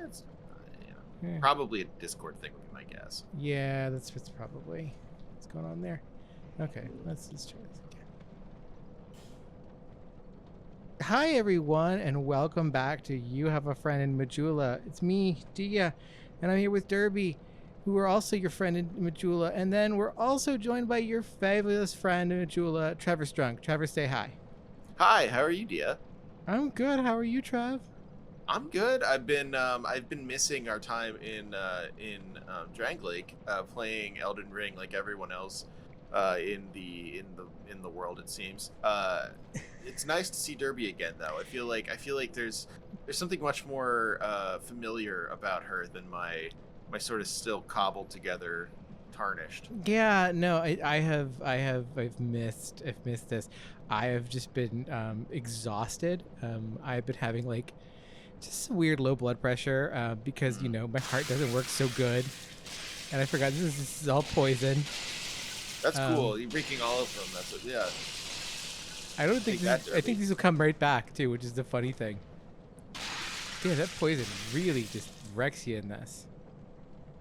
That's probably a Discord thing would be my guess. Yeah, that's probably what's going on there. Okay, let's try this again. Hi everyone, and welcome back to You Have a Friend in Majula. It's me, Dia, and I'm here with Derby, who are also your friend in Majula, and then we're also joined by your fabulous friend in Majula, Trevor Strunk. Trevor, say hi. Hi, how are you, Dia? I'm good. How are you, Trev? I'm good. I've been missing our time in Drangleic, playing Elden Ring like everyone else in the world, it seems. It's nice to see Derby again, though. I feel like there's something much more familiar about her than my sort of still cobbled together Tarnished. Yeah, no, I've missed this. I have just been exhausted. I've been having like just weird low blood pressure because my heart doesn't work so good, and I forgot this is all poison. That's cool. You're drinking all of them. That's what, yeah. I don't think I think these will come right back too, which is the funny thing. Yeah, that poison really just wrecks you in this.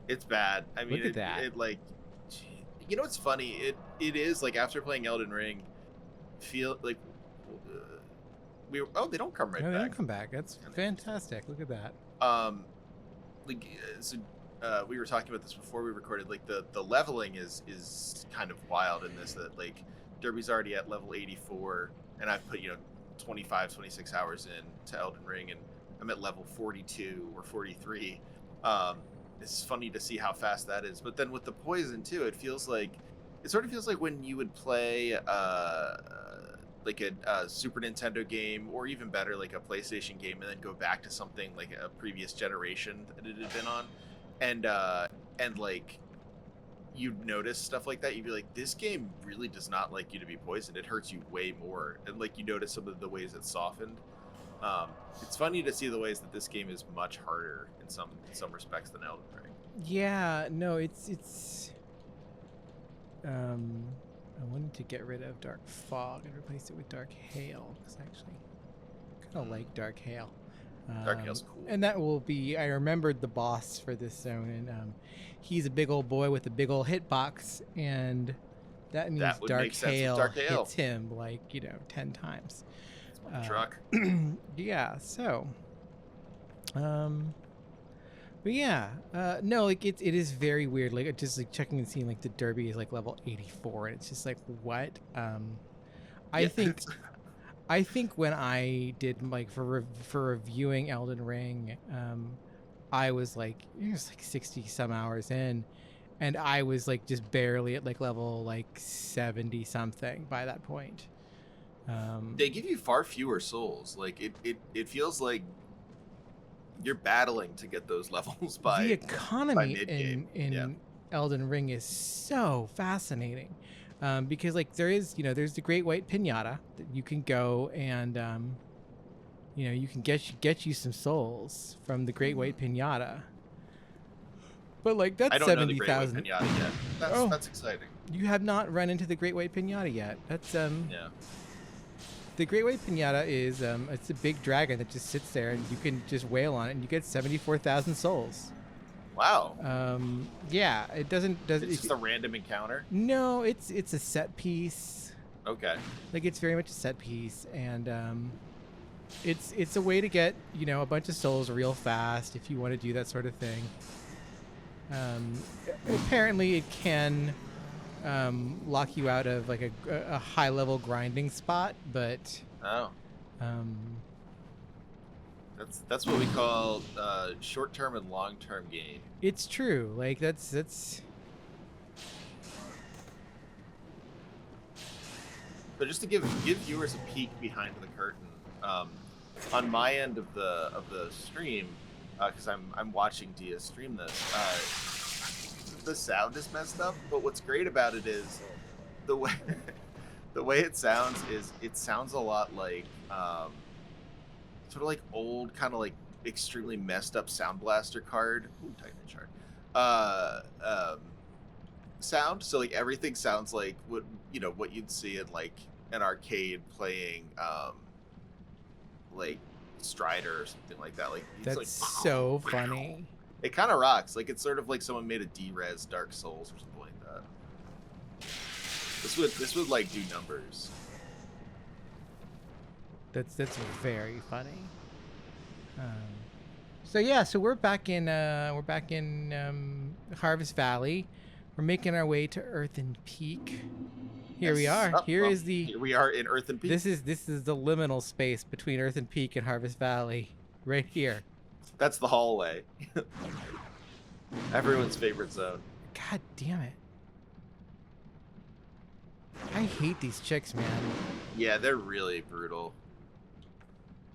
It's bad. I mean, look at that. It like, it's funny. It is like after playing Elden Ring, feel like they don't come right back. They don't come back. That's fantastic. Look at that. We were talking about this before we recorded. Like the leveling is kind of wild in this. That like Derby's already at level 84, and I've put 25, 26 hours in to Elden Ring, and I'm at level 42 or 43. It's funny to see how fast that is. But then with the poison too, it sort of feels like when you would play like a Super Nintendo game, or even better, like a PlayStation game, and then go back to something like a previous generation that it had been on, and like you'd notice stuff like that. You'd be like, this game really does not like you to be poisoned. It hurts you way more, and like you notice some of the ways it's softened. It's funny to see the ways that this game is much harder in some respects than Elden Ring. Yeah, no, it's I wanted to get rid of Dark Fog and replace it with Dark Hail, because I actually kind of like Dark Hail. Dark Hail's cool. And that will be, I remembered the boss for this zone, and he's a big old boy with a big old hitbox, and that means Dark Hail hits him like, 10 times. Truck. Yeah, so but yeah, no, like it is very weird. Like just like checking and seeing like the Derby is like level 84, and it's just like, what? I think when I did like for reviewing Elden Ring, I was like, it was like 60 some hours in, and I was like just barely at like level like 70 something by that point. They give you far fewer souls. Like it feels like you're battling to get those levels by the economy in Elden Ring is so fascinating, because like there's the Great White Pinata that you can go and you can get you some souls from the Great White Pinata. But like that's 70,000. yet. That's exciting. You have not run into the Great White Pinata yet. That's The Great White Pinata is it's a big dragon that just sits there, and you can just wail on it, and you get 74,000 souls. Wow. Yeah, it doesn't. It's just a random encounter. No, it's a set piece. Okay. Like it's very much a set piece, and it's a way to get a bunch of souls real fast if you want to do that sort of thing. Apparently, it can lock you out of like a high level grinding spot, but that's what we call short term and long term gain. It's true. Like that's But just to give viewers a peek behind the curtain, on my end of the stream, because I'm watching Dia stream this. The sound is messed up, but what's great about it is the way it sounds a lot like sort of like old kind of like extremely messed up Sound Blaster card. Ooh, Titan chart. Sound. So like everything sounds like what you'd see in like an arcade playing like Strider or something like that. Like he's That's like so funny. It kind of rocks. Like it's sort of like someone made a D-res Dark Souls or something like that. This would like do numbers. That's very funny. So yeah, so we're back in Harvest Valley. We're making our way to Earthen Peak. Here we are. Here we are in Earthen Peak. This is the liminal space between Earthen Peak and Harvest Valley, right here. That's the hallway. Everyone's favorite zone. God damn it! I hate these chicks, man. Yeah, they're really brutal.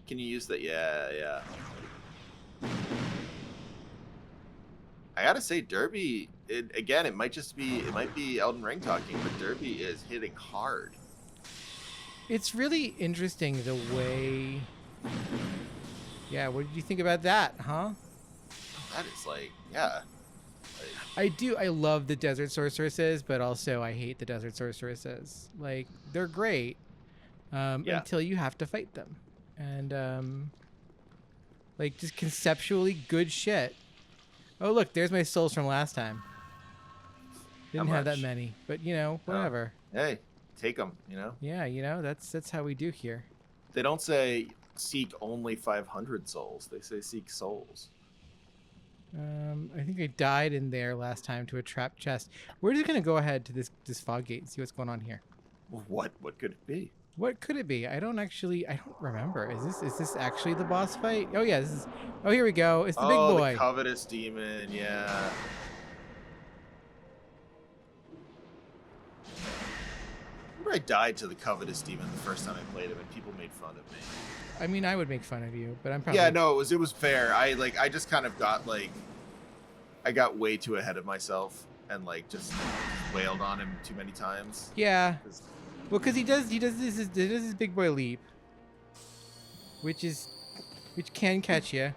Can you use that? Yeah. I gotta say, Derby. It might be Elden Ring talking, but Derby is hitting hard. It's really interesting the way. Yeah, what did you think about that, huh? That is like, yeah. I love the desert sorceresses, but also I hate the desert sorceresses. Like, they're great until you have to fight them. And, like, just conceptually good shit. Oh, look, there's my souls from last time. Didn't have that many, but, you know, whatever. Hey, take them, you know? Yeah, you know, that's how we do here. They don't say seek only 500 souls. They say seek souls. I think I died in there last time to a trap chest. We're just gonna go ahead to this fog gate and see what's going on here. What could it be? What could it be? I don't remember. Is this actually the boss fight? Oh yeah, this is. Oh, here we go. It's the big boy. The Covetous Demon. Yeah. I died to the Covetous Demon the first time I played him, and people made fun of me. I mean, I would make fun of you, but I'm probably. Yeah, no, it was fair. I just kind of got I got way too ahead of myself and just wailed on him too many times. Yeah. Well, because he does this big boy leap, which can catch you.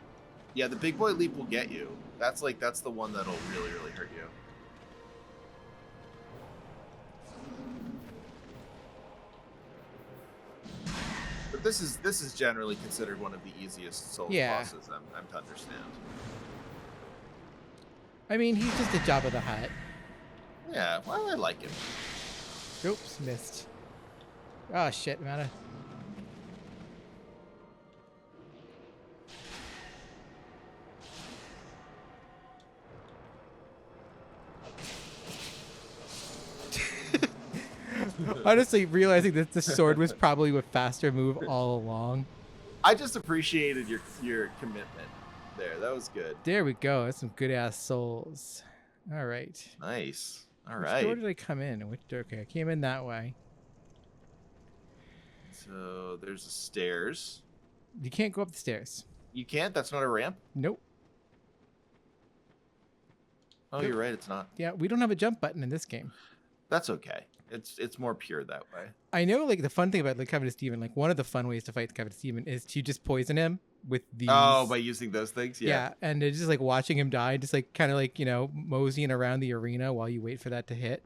Yeah, the big boy leap will get you. That's the one that'll really hurt you. But this is generally considered one of the easiest Souls bosses I'm to understand. I mean, he's just a Jabba the Hutt. Yeah, well, I like him. Oops, missed. Oh shit, man. Honestly, realizing that the sword was probably a faster move all along. I just appreciated your commitment there. That was good. There we go. That's some good ass souls. All right. Nice. All Which right. door did I come in? Okay, I came in that way. So there's the stairs. You can't go up the stairs. You can't? That's not a ramp? Nope. Oh, Nope. You're right. It's not. Yeah, we don't have a jump button in this game. That's okay. It's more pure that way. I know, the fun thing about the Covetous Demon, one of the fun ways to fight the Covetous Demon is to just poison him with these. Oh, by using those things? Yeah, and it's just watching him die, just kind of moseying around the arena while you wait for that to hit.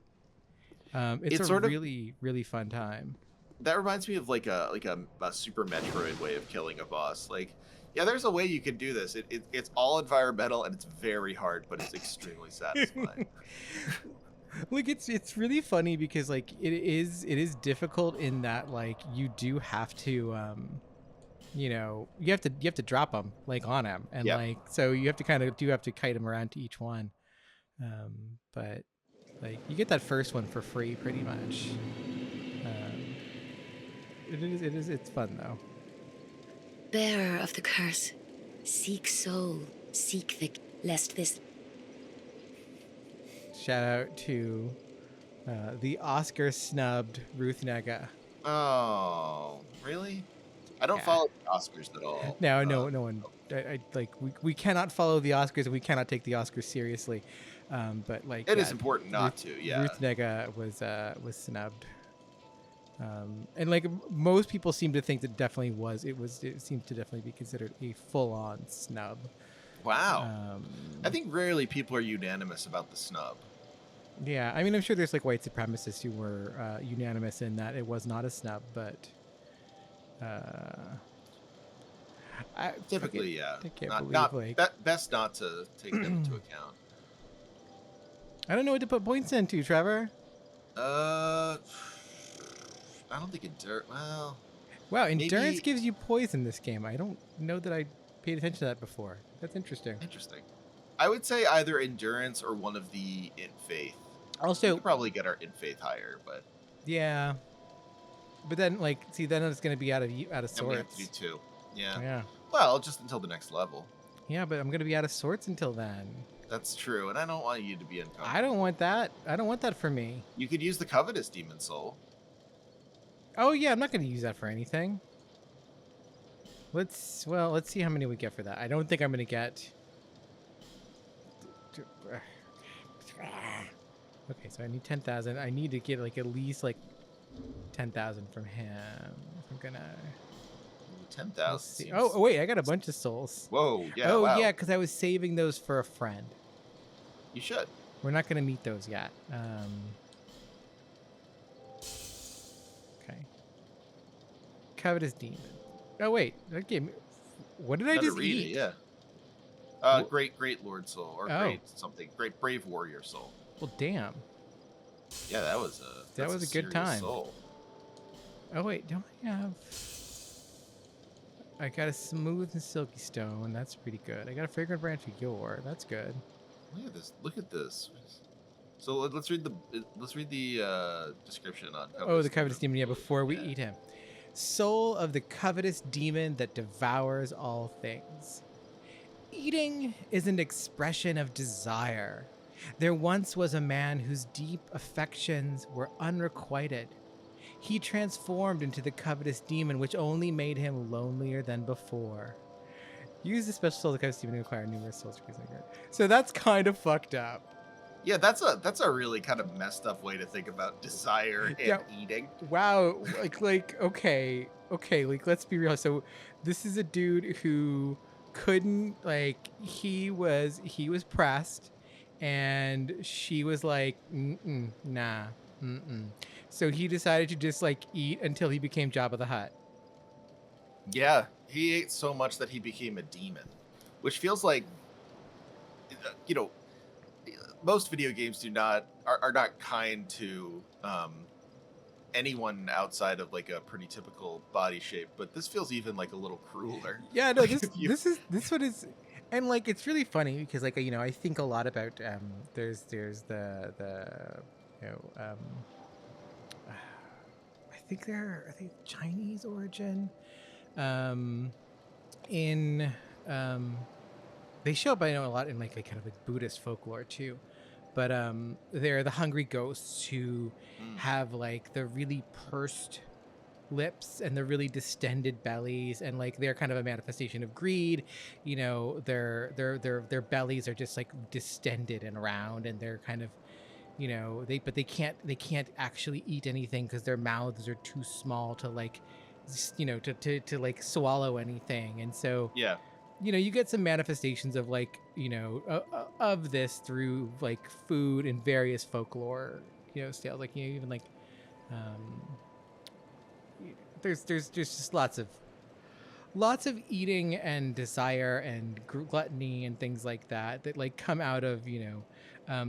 It's a really, really fun time. That reminds me of a Super Metroid way of killing a boss. Yeah, there's a way you can do this. It's all environmental and it's very hard, but it's extremely satisfying. It's really funny because it is difficult in that you do have to you have to drop them on him and so you have to kite him around to each one, but you get that first one for free pretty much. It's fun though. Bearer of the curse, seek soul, seek the lest this. Shout out to the Oscar snubbed Ruth Nega. Oh, really? I don't follow the Oscars at all. No one. We cannot follow the Oscars and we cannot take the Oscars seriously. But it is important not to. Yeah. Ruth Nega was snubbed. And most people seem to think that definitely it seems to definitely be considered a full-on snub. Wow. I think rarely people are unanimous about the snub. Yeah, I mean, I'm sure there's white supremacists who were unanimous in that it was not a snub, but Typically, yeah. I can't Not believe best not to take them into account. I don't know what to put points into, Trevor. I don't think well, Wow, endurance maybe gives you poison this game. I don't know that I paid attention to that before. That's interesting. interesting. I would say either endurance or one of the in faith. We Also, could probably get our in faith higher, but yeah. But then, like, see, then it's going to be out of then we have to sorts. do 2. Yeah. Yeah. Well, just until the next level. Yeah, but I'm going to be out of sorts until then. That's true, and I don't want you to be uncomfortable. I don't want that. I don't want that for me. You could use the Covetous Demon Soul. Oh, yeah, I'm not going to use that for anything. Let's see how many we get for that. I don't think I'm going to get... Okay, so I need 10,000. I need to get, like, at least, like, 10,000 from him. If I'm going to... 10,000. Oh, wait, I got a bunch of souls. Whoa, yeah, Oh, wow. yeah, because I was saving those for a friend. You should. We're not going to meet those yet. Okay. Covetous Demon. Oh, wait. That gave me... What did I Gotta just read eat? it, yeah. Great Lord Soul, or Oh. great something. Great Brave Warrior Soul. Well, damn. Yeah, that was a... That was a good serious time. Soul. Oh, wait. Don't I have... I got a smooth and silky stone. That's pretty good. I got a fragrant branch of yore. That's good. Look at this. Look at this. So let's read the description on. Oh, the Covetous Demon. Yeah, before we eat him. Soul of the covetous demon that devours all things. Eating is an expression of desire. There once was a man whose deep affections were unrequited. He transformed into the covetous demon, which only made him lonelier than before. Use the special soul of the covetous demon to acquire numerous souls. So that's kind of fucked up. Yeah, that's a really kind of messed up way to think about desire and eating. Wow, okay, like let's be real. So this is a dude who couldn't, like, he was pressed, and she was like, nah. So he decided to just, like, eat until he became Jabba the Hutt. Yeah, he ate so much that he became a demon, which feels like, you know, most video games are not kind to anyone outside of, like, a pretty typical body shape, but this feels even, like, a little crueler. Yeah, no, this one is, and, like, it's really funny because, like, you know, I think a lot about there's the you know, I think they're Chinese origin. They show up, I know, a lot in, like, a kind of, like, Buddhist folklore too, but they're the hungry ghosts who have, like, the really pursed lips and the really distended bellies, and, like, they're kind of a manifestation of greed. You know, their bellies are just, like, distended and round, and they're kind of, you know, they can't actually eat anything because their mouths are too small to, like, you know, to like swallow anything. And so, Yeah, you know, you get some manifestations of, like, you know, of this through, like, food and various folklore, you know, styles. Like, you know, even, like, there's just lots of eating and desire and gluttony and things like that like come out of, you know,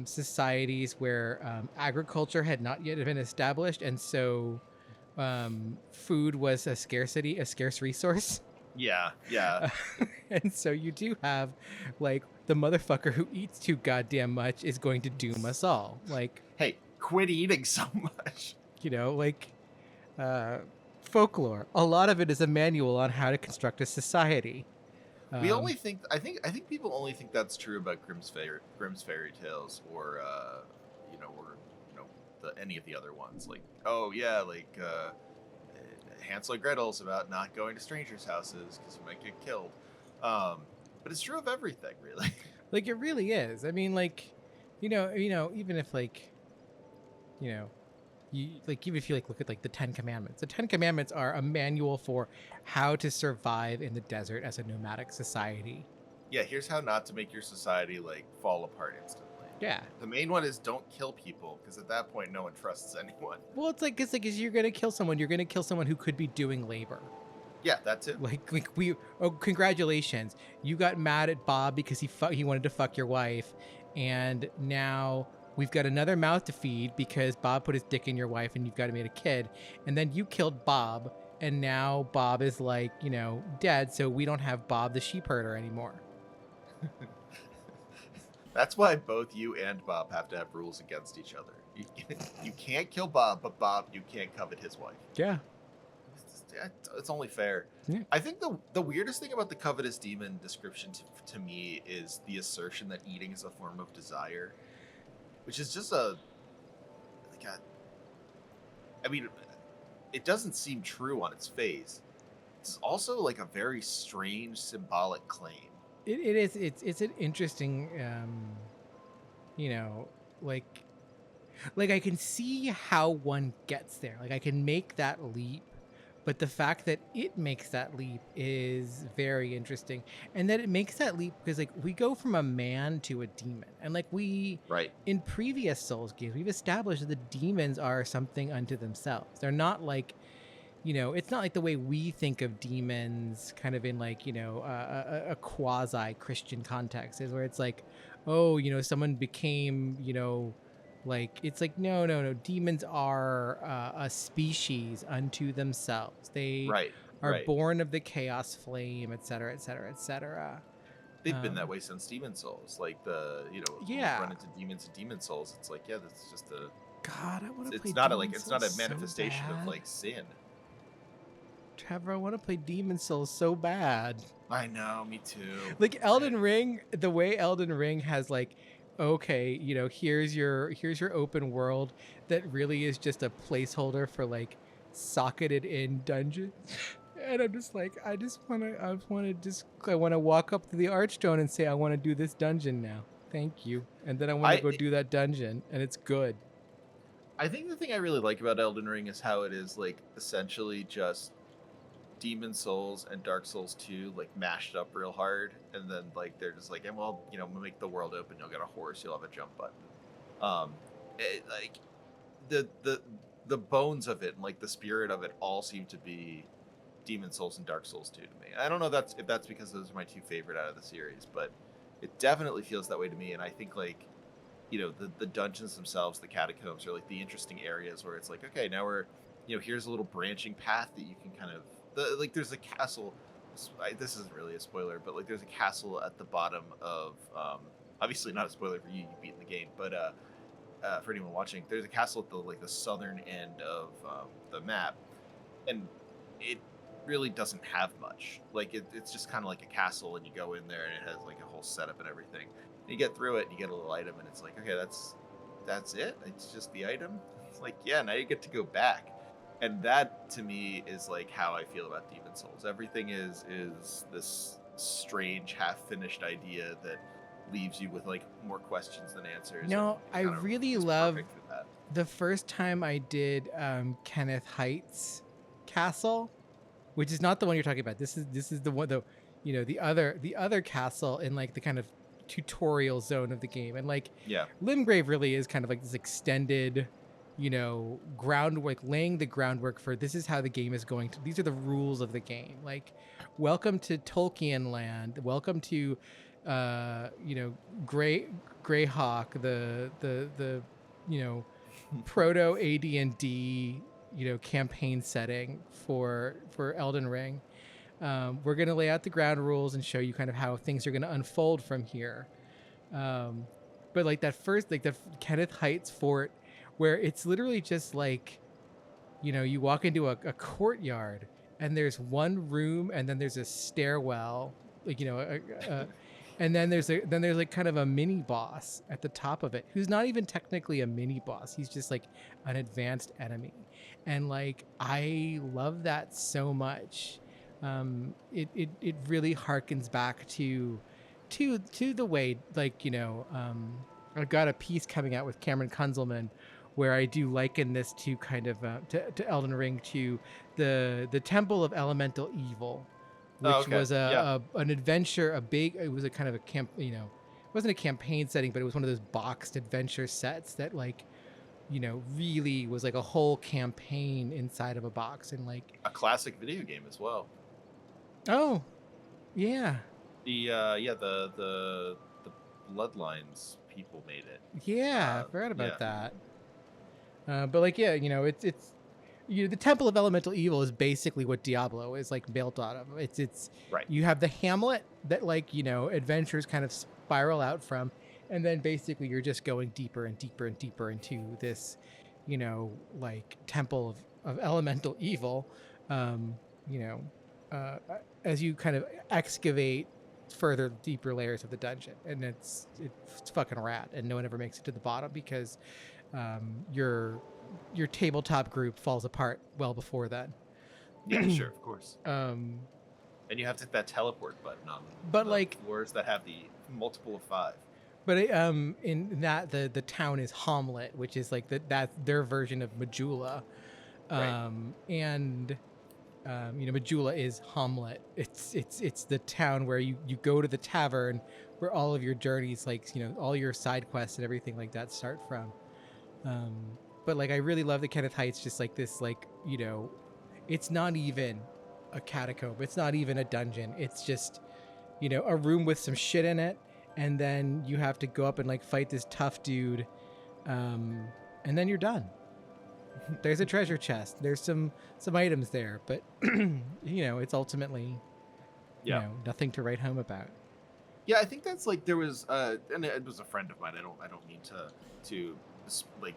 societies where agriculture had not yet been established, and so food was a scarce resource. yeah. And so you do have, like, the motherfucker who eats too goddamn much is going to doom us all. Like, Hey, quit eating so much. you know, like, folklore. A lot of it is a manual on how to construct a society. We only think I think people only think that's true about Grimm's fairy tales, or any of the other ones. Like, oh yeah, like Hansel and Gretel's about not going to strangers' houses because you might get killed. But it's true of everything, really. Like, it really is. I mean, like, you know, even if, like, you know, even if you, like, look at, like, the 10 Commandments. The 10 Commandments are a manual for how to survive in the desert as a nomadic society. Yeah, here's how not to make your society, like, fall apart instantly. Yeah. The main one is don't kill people, because at that point no one trusts anyone. Well, it's like, if you're gonna kill someone, you're gonna kill someone who could be doing labor. Yeah, that too. Congratulations, you got mad at Bob because he wanted to fuck your wife, and now we've got another mouth to feed because Bob put his dick in your wife and you've got to make a kid, and then you killed Bob, and now Bob is like, dead, so we don't have Bob the sheep herder anymore. That's why both you and Bob have to have rules against each other. You can't kill Bob, but Bob, you can't covet his wife. Yeah. It's only fair. Yeah. I think the weirdest thing about the Covetous Demon description to me is the assertion that eating is a form of desire, which is just I mean, it doesn't seem true on its face. It's also like a very strange symbolic claim. It is. It's an interesting, like I can see how one gets there. Like I can make that leap, but the fact that it makes that leap is very interesting, and that it makes that leap because like we go from a man to a demon, and like right in previous Souls games we've established that the demons are something unto themselves. They're not like, it's not like the way we think of demons kind of in like, a quasi Christian context, is where it's like, oh, someone became, like, it's like, no, demons are a species unto themselves. They are born of the chaos flame, etc., etc., etc. They've been that way since Demon Souls. Like when you run into demons in Demon Souls, it's like, that's just God, I want to play. It's not a manifestation of like sin. Trevor, I want to play Demon Souls so bad. I know, me too. Like Elden Ring, the way Elden Ring has like, okay, here's your open world that really is just a placeholder for like socketed in dungeons. And I'm just like, I want to walk up to the Archstone and say, I want to do this dungeon now. Thank you. And then I want to go do that dungeon, and it's good. I think the thing I really like about Elden Ring is how it is like essentially just Demon Souls and Dark Souls 2 like mashed up real hard, and then like they're just like, we'll make the world open, you'll get a horse, you'll have a jump button. Like the bones of it and like the spirit of it all seem to be Demon Souls and Dark Souls 2 to me. I don't know if that's because those are my two favorite out of the series, but it definitely feels that way to me. And I think like, the dungeons themselves, the catacombs, are like the interesting areas where it's like, okay, now we're, here's a little branching path that you can kind of, there's a castle. This isn't really a spoiler, but like there's a castle at the bottom of, obviously not a spoiler for you beating the game, but for anyone watching, there's a castle at the southern end of the map, and it really doesn't have much. Like it's just kind of like a castle, and you go in there and it has like a whole setup and everything. And you get through it and you get a little item, and it's like, okay, that's it. It's just the item. It's like, yeah, now you get to go back. And that, to me, is like how I feel about Demon Souls. Everything is this strange, half-finished idea that leaves you with like more questions than answers. No, I really love the first time I did Kenneth Heights Castle, which is not the one you're talking about. This is the one, the other castle in like the kind of tutorial zone of the game, and like Limgrave really is kind of like this extended, groundwork, laying the groundwork for this is how the game is going to. These are the rules of the game. Like, welcome to Tolkien land. Welcome to, Greyhawk, the proto AD&D, campaign setting for Elden Ring. We're gonna lay out the ground rules and show you kind of how things are gonna unfold from here. But like that first, like the Kenneth Heights fort, where it's literally just like, you walk into a courtyard and there's one room and then there's a stairwell, like, and then there's like kind of a mini boss at the top of it, who's not even technically a mini boss. He's just like an advanced enemy. And like, I love that so much. It really harkens back to the way, like, I've got a piece coming out with Cameron Kunzelman where I do liken this to kind of to Elden Ring, to the Temple of Elemental Evil, which was an adventure, it was a kind of a camp, it wasn't a campaign setting, but it was one of those boxed adventure sets that like, really was like a whole campaign inside of a box, and like a classic video game as well. Oh, yeah. The Bloodlines people made it. Yeah, I forgot Yeah. about that. But like, yeah, it's the Temple of Elemental Evil is basically what Diablo is like built out of. It's Right. you have the hamlet that like adventures kind of spiral out from, and then basically you're just going deeper and deeper and deeper into this, like Temple of Elemental Evil. Um, you know, uh, as you kind of excavate further deeper layers of the dungeon, and it's fucking rad, and no one ever makes it to the bottom because your tabletop group falls apart well before then. Yeah, sure, of course. Um, And you have to hit that teleport button on But, the like- floors that have the multiple of 5. but in that the town is Hamlet, which is like that's their version of Majula, Right. and Majula is Hamlet. It's the town where you go to the tavern where all of your journeys, like all your side quests and everything like that start from. But like I really love the Kenneth Heights, just like this, like it's not even a catacomb, it's not even a dungeon, it's just a room with some shit in it, and then you have to go up and like fight this tough dude, and then you're done. There's a treasure chest, there's some items there, but it's ultimately nothing to write home about. Yeah, I think that's like there was and it was a friend of mine. I don't mean to like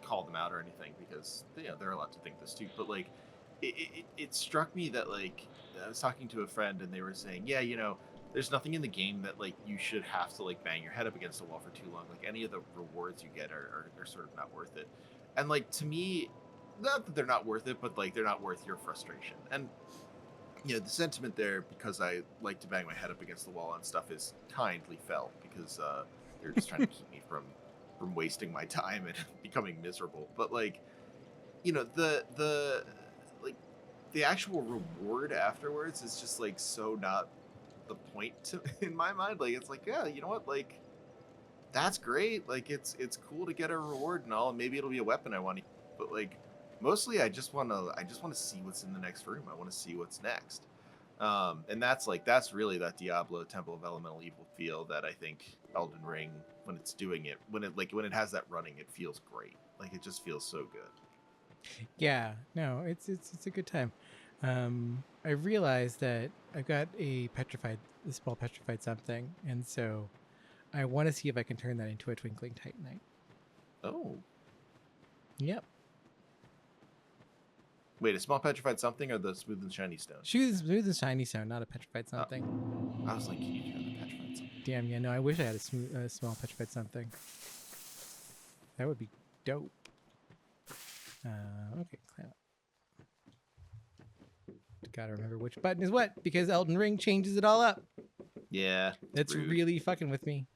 call them out or anything, because they're allowed to think this too. But like it struck me that like I was talking to a friend and they were saying, yeah, there's nothing in the game that like you should have to like bang your head up against a wall for too long. Like any of the rewards you get are sort of not worth it. And like to me, not that they're not worth it, but like they're not worth your frustration. And the sentiment there, because I like to bang my head up against the wall on stuff, is kindly felt, because they're just trying to keep me from wasting my time and becoming miserable. But like, the like the actual reward afterwards is just like so not the point in my mind. Like it's like, yeah, you know what, like that's great. Like it's cool to get a reward and all, and maybe it'll be a weapon I want to use. But like mostly I just want to see what's in the next room. I want to see what's next. And that's really that Diablo Temple of Elemental Evil feel that I think Elden Ring, when it's doing it, when it has that running, it feels great. Like it just feels so good. Yeah, no, it's a good time. I realized that I've got a small petrified something, and so I want to see if I can turn that into a twinkling titanite. Oh. Yep. Wait, a small petrified something or the smooth and shiny stone? Smooth and shiny stone, not a petrified something. I was like, you have the petrified something. Damn, yeah, no, I wish I had a small petrified something. That would be dope. Okay, climb up. Gotta remember which button is what, because Elden Ring changes it all up. Yeah. That's rude. really fucking with me.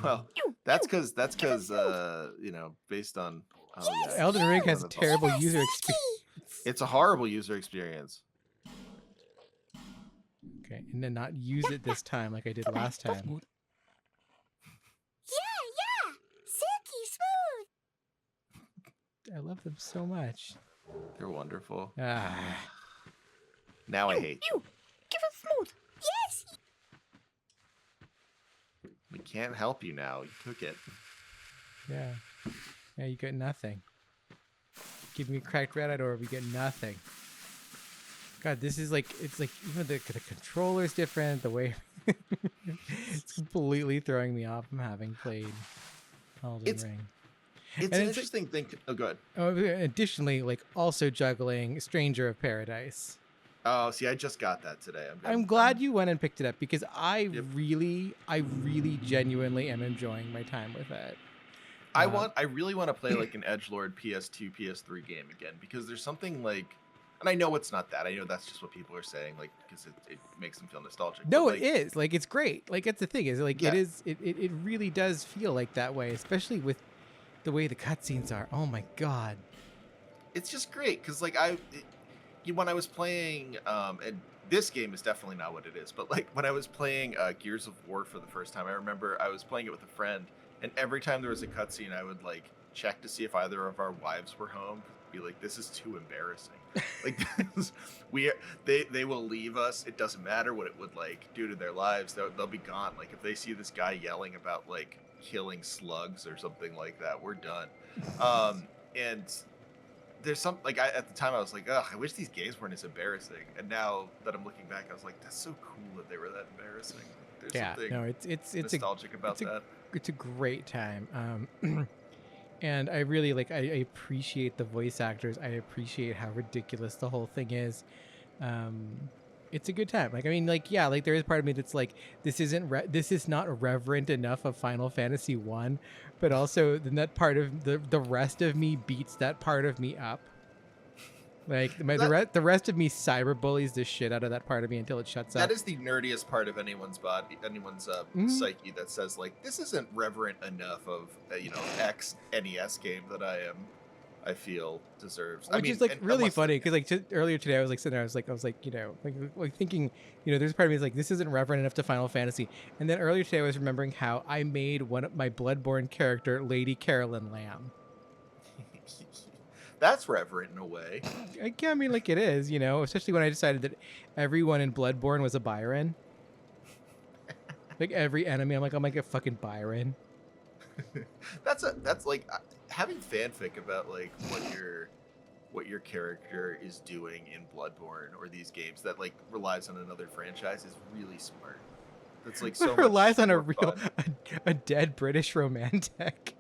Well, that's because based on Elden Ring has a terrible user experience. It's a horrible user experience. Okay, and then not use it this time like I did last time. Yeah, silky smooth. I love them so much. They're wonderful. Ah. Now I hate them. Give us smooth. Yes. We can't help you now. You took it. Yeah. Yeah, you got nothing. Give me a cracked red or we get nothing. God, this is like, it's like even the controller's different, the way it's completely throwing me off from having played Elden Ring. It's an interesting thing. Oh, good. Additionally, like also juggling Stranger of Paradise. Oh, see, I just got that today. I'm glad you went and picked it up because I really genuinely am enjoying my time with it. I really want to play like an edgelord PS2, PS3 game again, because there's something like, and I know it's not that. I know that's just what people are saying, like because it makes them feel nostalgic. No, but, it is. Like it's great. Like that's the thing is like Yeah. it really does feel like that way, especially with the way the cutscenes are. Oh my god. It's just great because like when I was playing, and this game is definitely not what it is, but like when I was playing Gears of War for the first time, I remember I was playing it with a friend, and every time there was a cutscene, I would like check to see if either of our wives were home. Be like, this is too embarrassing. Like they will leave us. It doesn't matter what it would like do to their lives. They'll be gone. Like if they see this guy yelling about like killing slugs or something like that, we're done. And there's some like at the time I was like, ugh, I wish these games weren't as embarrassing. And now that I'm looking back, I was like, that's so cool that they were that embarrassing. There's something no, it's nostalgic about that. It's a great time. And I really I appreciate the voice actors. I appreciate how ridiculous the whole thing is. It's a good time. Like, I mean, like, yeah, like there is part of me that's like, this is not reverent enough of Final Fantasy 1, but also then that part of the rest of me beats that part of me up. Like the rest of me cyberbullies the shit out of that part of me until it shuts up. That is the nerdiest part of anyone's psyche that says like, this isn't reverent enough of X NES game that I feel deserves. Which is like really funny because like just earlier today I was like sitting there, I was like thinking, there's part of me is like, this isn't reverent enough to Final Fantasy. And then earlier today I was remembering how I made one of my Bloodborne character Lady Carolyn Lamb. That's reverent in a way. I mean, like it is, especially when I decided that everyone in Bloodborne was a Byron. Like every enemy, I'm like a fucking Byron. That's like having fanfic about like what your character is doing in Bloodborne or these games that like relies on another franchise is really smart. That's like so relies on a dead British romantic.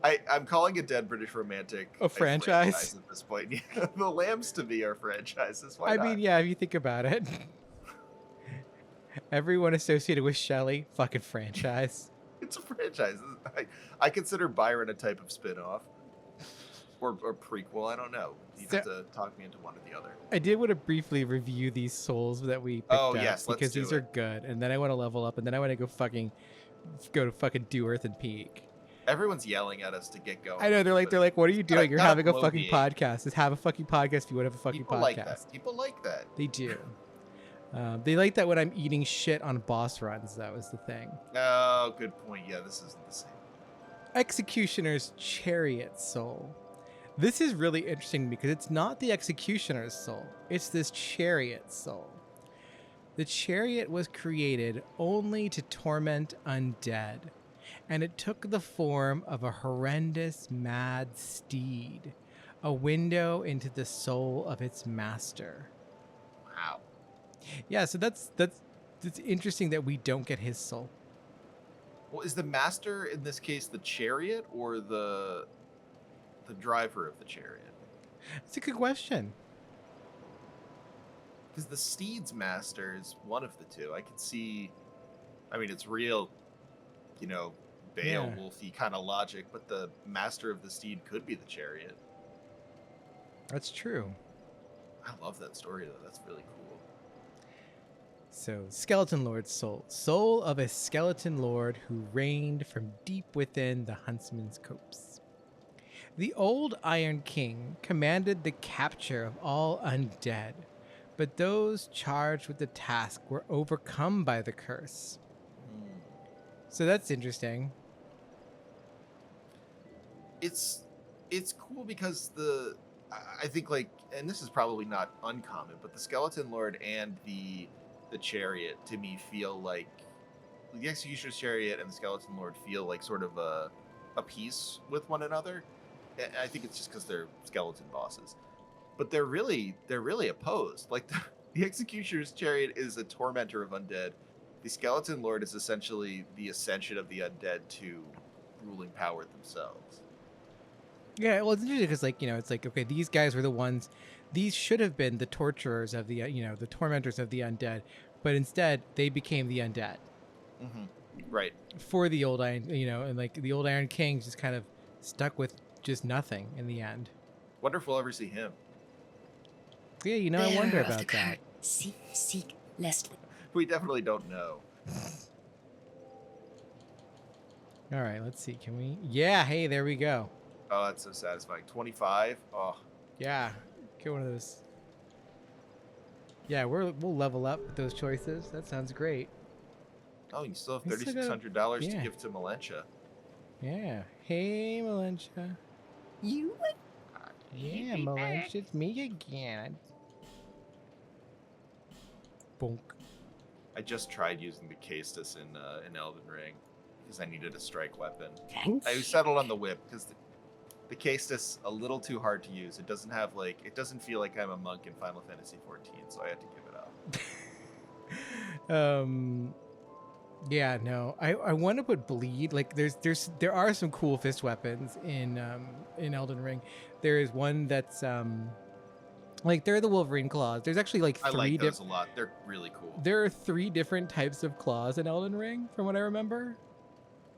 I'm calling a dead British romantic a franchise at this point. Yeah, the Lambs to me are franchises. Why I not? mean, yeah, if you think about it. Everyone associated with Shelley, fucking franchise. It's a franchise. I consider Byron a type of spin-off. Or prequel, I don't know. You'd have to talk me into one or the other. I did want to briefly review these souls that we picked up because these are good. And then I want to level up, and then I want to go to fucking do Earthen Peak. Everyone's yelling at us to get going. I know, they're like, what are you doing? You're having a fucking podcast. Just have a fucking podcast if you want to have a fucking podcast. People like that. They do. They like that when I'm eating shit on boss runs. That was the thing. Oh, good point. Yeah, this isn't the same. Executioner's Chariot Soul. This is really interesting because it's not the Executioner's soul. It's this Chariot Soul. The Chariot was created only to torment undead, and it took the form of a horrendous mad steed, a window into the soul of its master. Wow. Yeah, so that's interesting that we don't get his soul. Well, is the master in this case the chariot or the driver of the chariot? That's a good question. Because the steed's master is one of the two. I can see. I mean, it's real, Beowulf-y kind of logic, but the master of the steed could be the chariot. That's true. I love that story though. That's really cool. So, Skeleton Lord's soul. Soul of a skeleton lord who reigned from deep within the huntsman's copse. The old Iron King commanded the capture of all undead, but those charged with the task were overcome by the curse. So that's interesting. It's cool because I think and this is probably not uncommon, but the Skeleton Lord and the chariot to me feel like the Executioner's Chariot and the Skeleton Lord feel like sort of a piece with one another. I think it's just because they're skeleton bosses, but they're really opposed. Like the Executioner's Chariot is a tormentor of undead. The Skeleton Lord is essentially the ascension of the undead to ruling power themselves. Yeah, well, it's interesting because, it's like, okay, these guys were the ones, these should have been the torturers of the, the tormentors of the undead, but instead they became the undead. Mm-hmm. Right. For the old Iron, and the old Iron King just kind of stuck with just nothing in the end. Wonder if we'll ever see him. Yeah, I wonder about that. Seek lest. We definitely don't know. All right, let's see. Can we? Yeah, hey, there we go. Oh, that's so satisfying. 25. Oh. Yeah, get one of those. Yeah, we'll level up with those choices. That sounds great. Oh, you still have $3,600 to give to Malentia. Yeah. Hey, Malentia. You? Yeah, Malench, it's me again. Bonk. I just tried using the Covetous in Elden Ring because I needed a strike weapon. Thanks. I settled on the whip because the Covetous a little too hard to use. It doesn't have it doesn't feel like I'm a monk in Final Fantasy 14, so I had to give it up. Yeah, no. I want to put bleed. Like there are some cool fist weapons in Elden Ring. There is one that's like they're the Wolverine claws. There's actually like I three like those a lot. They're really cool. There are 3 different types of claws in Elden Ring, from what I remember.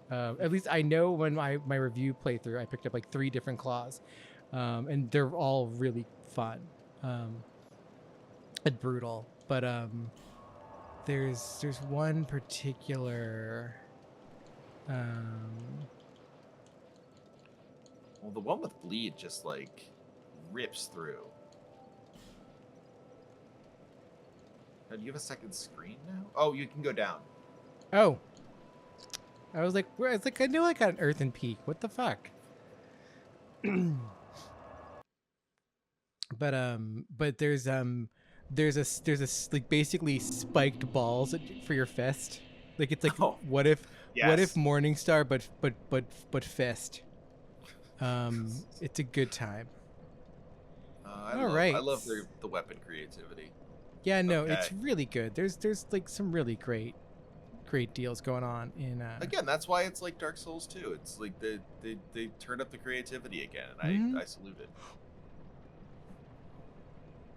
At least I know when my review playthrough, I picked up like 3 different claws, and they're all really fun and brutal. But there's one particular. Well, the one with bleed just like rips through. Now, do you have a second screen now? Oh, you can go down. Oh, I was like, it's like I knew I got an Earthen peak. What the fuck? but there's like basically spiked balls for your fist. Like it's like what if Morningstar but fist. It's a good time. I love the weapon creativity. Yeah, no, it's really good. There's like some really great deals going on in again, that's why it's like Dark Souls 2. It's like they turned up the creativity again, and I salute it.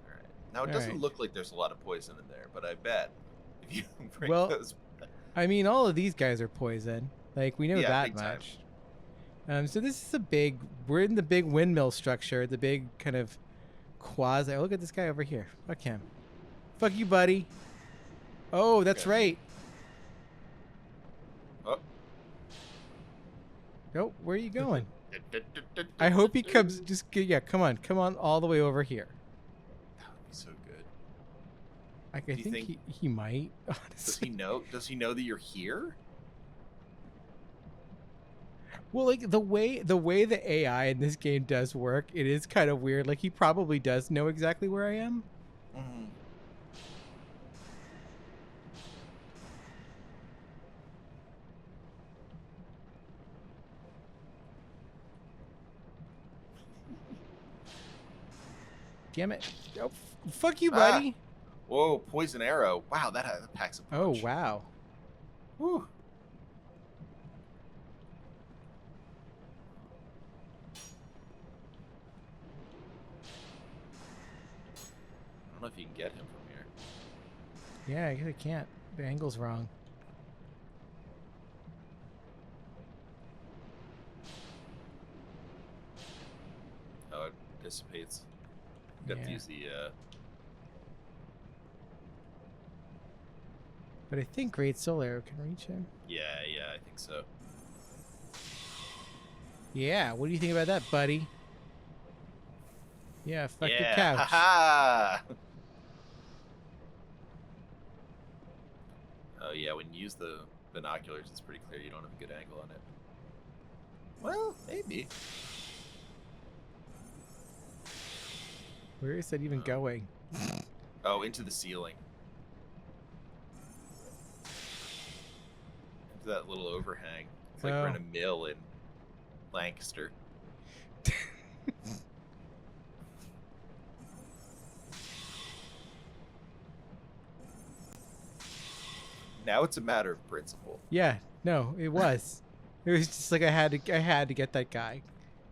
All right. Now it doesn't look like there's a lot of poison in there, but I bet if you bring those. I mean, all of these guys are poison. Like we know that much. So this is we're in the big windmill structure, the big kind of quasi. Oh, look at this guy over here. Fuck him. Fuck you, buddy. Oh, that's right. Oh. Oh, where are you going? I hope he comes. Come on, all the way over here. That would be so good. I think he might. Honestly. Does he know that you're here? Well, like the way the AI in this game does work, it is kind of weird. Like he probably does know exactly where I am. Mm-hmm. Damn it. Oh, fuck you, buddy. Whoa, poison arrow. Wow, that packs a punch. Oh, wow. Whew. I don't know if you can get him from here. Yeah, I guess I can't. The angle's wrong. Oh, it dissipates. You have to use the But I think Great Soul Arrow can reach him. Yeah, I think so. Yeah, what do you think about that, buddy? Yeah, fuck your couch. Ha-ha! Oh yeah, when you use the binoculars, it's pretty clear you don't have a good angle on it. Well, maybe. Where is that even going? Oh, into the ceiling. Into that little overhang. It's like we're in a mill in Lancaster. Now it's a matter of principle. Yeah, no, it was. It was just like I had to get that guy,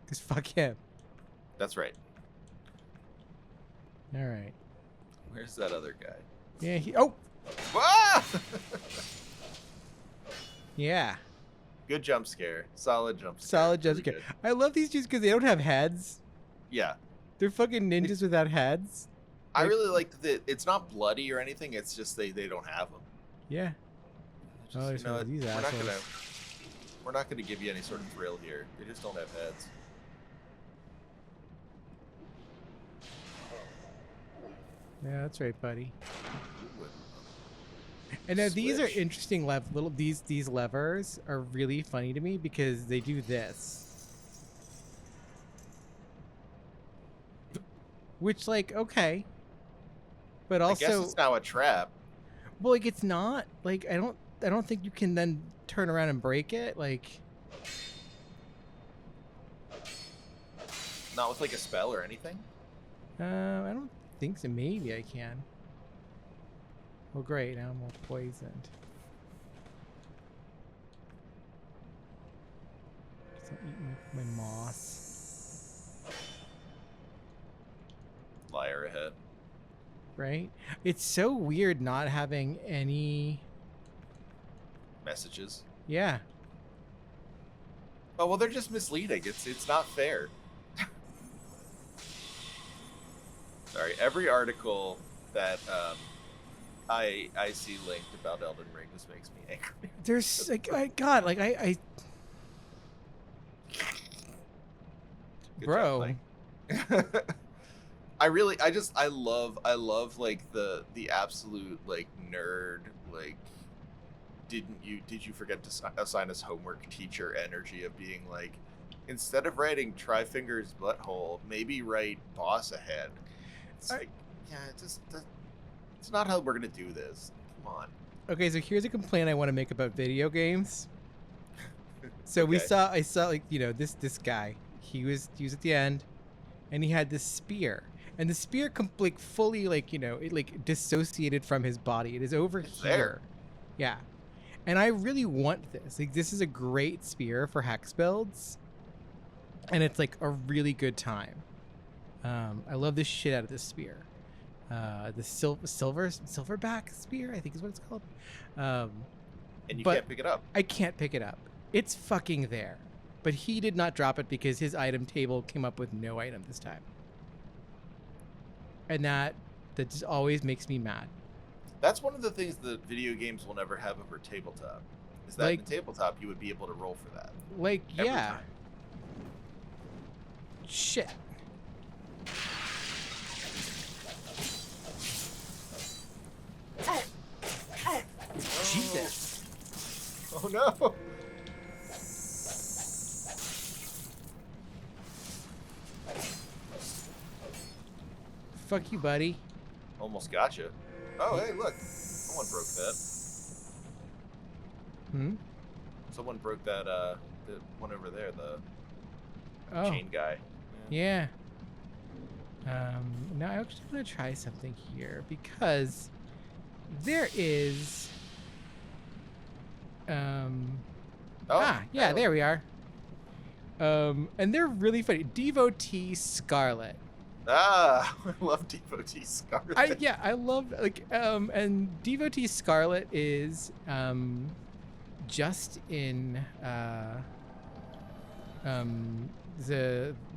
cause fuck him. That's right. All right. Where's that other guy? Yeah. Oh. Ah! Yeah. Good jump scare. Solid jump scare. Solid jump scare. Really I love these dudes because they don't have heads. Yeah. They're fucking ninjas without heads. I really like that. It's not bloody or anything. It's just they don't have them. Yeah. Just, we're not gonna give you any sort of thrill here. They just don't have heads. Yeah, that's right, buddy. And now these are interesting these levers are really funny to me because they do this. Which, like, okay. But I guess also, it's now a trap. well, like, it's not. Like, I don't think you can then turn around and break it. Like, Not with like a spell or anything. I don't think so. Maybe I can. Well, great. Now I'm all poisoned. Just eat my moss. Liar ahead. Right? It's so weird not having any. Messages. Yeah. Oh well, they're just misleading. It's not fair. Sorry. Every article that I see linked about Elden Ring just makes me angry. There's like, God, like I Good bro. job, Mike. I love like the absolute like nerd like did you forget to assign us homework teacher energy of being like, instead of writing Tryfinger's butthole, maybe write boss ahead. It's like, yeah, it's not how we're gonna do this. Come on. Okay, so here's a complaint I want to make about video games. So Okay. I saw like, you know, this guy. He was at the end, and he had this spear, and the spear like fully like, you know, it like dissociated from his body. It is over It's here. there. Yeah, and I really want this. Like, this is a great spear for hex builds, and it's like a really good time. I love the shit out of this spear. The silverback spear, I think is what it's called. And you but can't pick it up. I can't pick it up. It's fucking there. But he did not drop it because his item table came up with no item this time. And that just always makes me mad. That's one of the things that video games will never have over tabletop. Is that Like- in tabletop you would be able to roll for that. Like, Every yeah. time. Shit. Jesus. Oh no! Fuck you, buddy. Almost gotcha. Oh hey, look! Someone broke that. Hmm? Someone broke that. The one over there, the Oh. chain guy. Yeah. Now I actually want to try something here because there is. Oh, Yeah, oh. there we are. And they're really funny. Devotee Scarlett. Ah, I love Devotee Scarlett. I love like and Devotee Scarlett is just in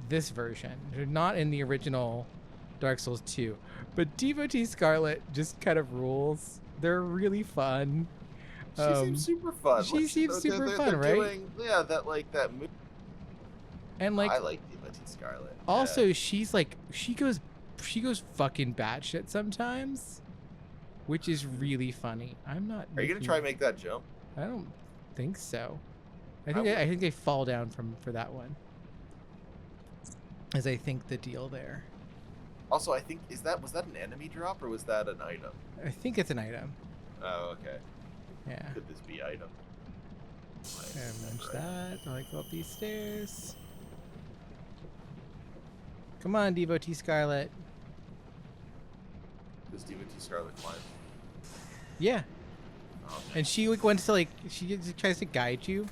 this version. They're not in the original Dark Souls 2. But Devotee Scarlett just kind of rules. They're really fun. She seems super fun. she Like, seems super they're fun, right? Doing, yeah, that move. And like I like Devotee Scarlett. also Yeah. she's like she goes fucking batshit sometimes, which is really funny. I'm not Are you gonna making- try and make that jump? I don't think so. I would. think they fall down for that one. Is I think the deal there. Also, I think was that an enemy drop or was that an item? I think it's an item. Oh, okay. Yeah. Could this be item? And munch Right. that. I go up these stairs. Come on, Devotee Scarlett. Does Devotee Scarlett climb? Yeah. Oh, And she like wants to like she tries to guide you.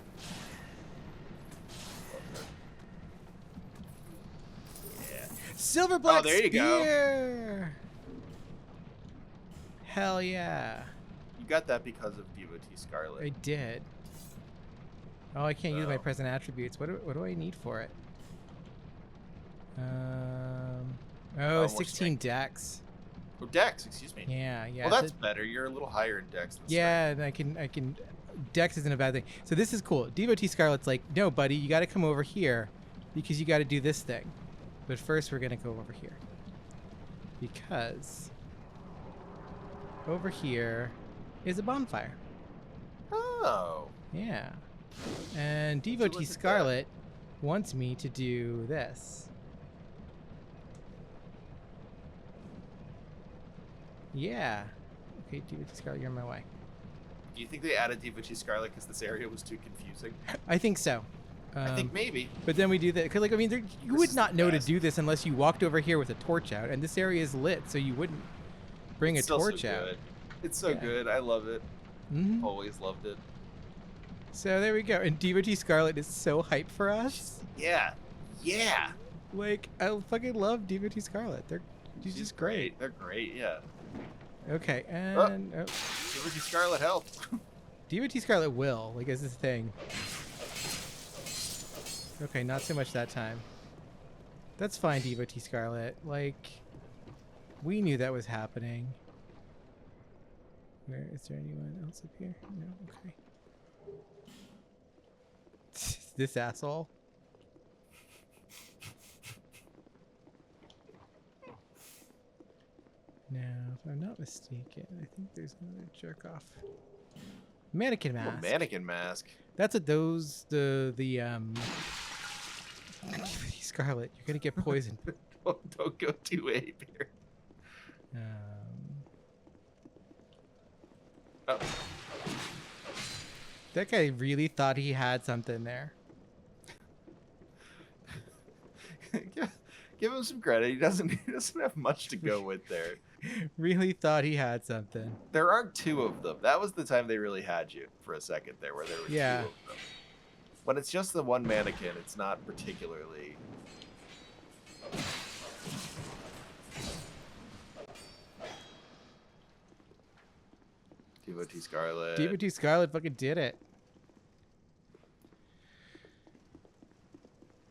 yeah. Silver black there you go. spear. Hell yeah. You got that because of Devotee Scarlett. I did. Oh, I can't use my Oh. present attributes. What do I need for it? Oh, more 16 strength. dex. Oh, Dex, excuse me. Yeah, yeah. Well, so- that's better. You're a little higher in Dex than yeah, and I can. Dex isn't a bad thing. So this is cool. Devotee Scarlet's like, no, buddy, you got to come over here because you got to do this thing. But first, we're gonna go over here because over here is a bonfire. Oh. Yeah. And Devotee look at that. Scarlet wants me to do this. Yeah. Okay, Devotee Scarlett, you're on my way. Do you think they added Devotee Scarlett because this area was too confusing? I think so. I think maybe. But then we do that because, like, I mean, you This would is not the know to best. do this unless you walked over here with a torch out, and this area is lit, so you wouldn't bring It's a still so torch out. good. It's so Yeah. good. I love it. Hmm. Always loved it. So there we go. And Devotee Scarlett is so hype for us. Yeah. Yeah. Like, I fucking love Devotee Scarlett. She's just great. They're great, yeah. Okay, and Devotee Scarlett helped. Devotee Scarlett will, like, is this thing. Okay, not so much that time. That's fine, Devotee Scarlett. Like, we knew that was happening. Where is there anyone else up here? No, okay. This asshole. Now, if I'm not mistaken, I think there's another jerk off. Mannequin mask. Oh, mannequin mask. That's what those Scarlet, you're gonna get poisoned. Don't go too ape here. Oh. That guy really thought he had something there. Give him some credit. He doesn't have much to go with there. Really thought he had something. There aren't two of them. That was the time they really had you for a second there, where there were Yeah. two of them. When it's just the one mannequin, it's not particularly. Devotee Scarlett. Devotee Scarlet fucking did it.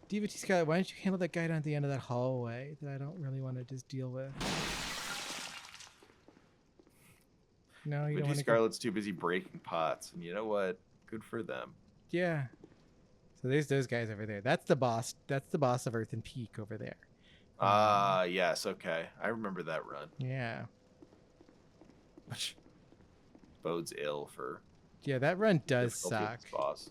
Devotee Scarlet, why don't you handle that guy down at the end of that hallway that I don't really want to just deal with? No, you don't Devotee want to. Scarlett's too busy breaking pots, and you know what? Good for them. Yeah. So there's those guys over there. That's the boss. That's the boss of Earthen Peak over there. Yes, okay. I remember that run. Yeah. Which bodes ill for Yeah, that run does difficulty of suck. this boss.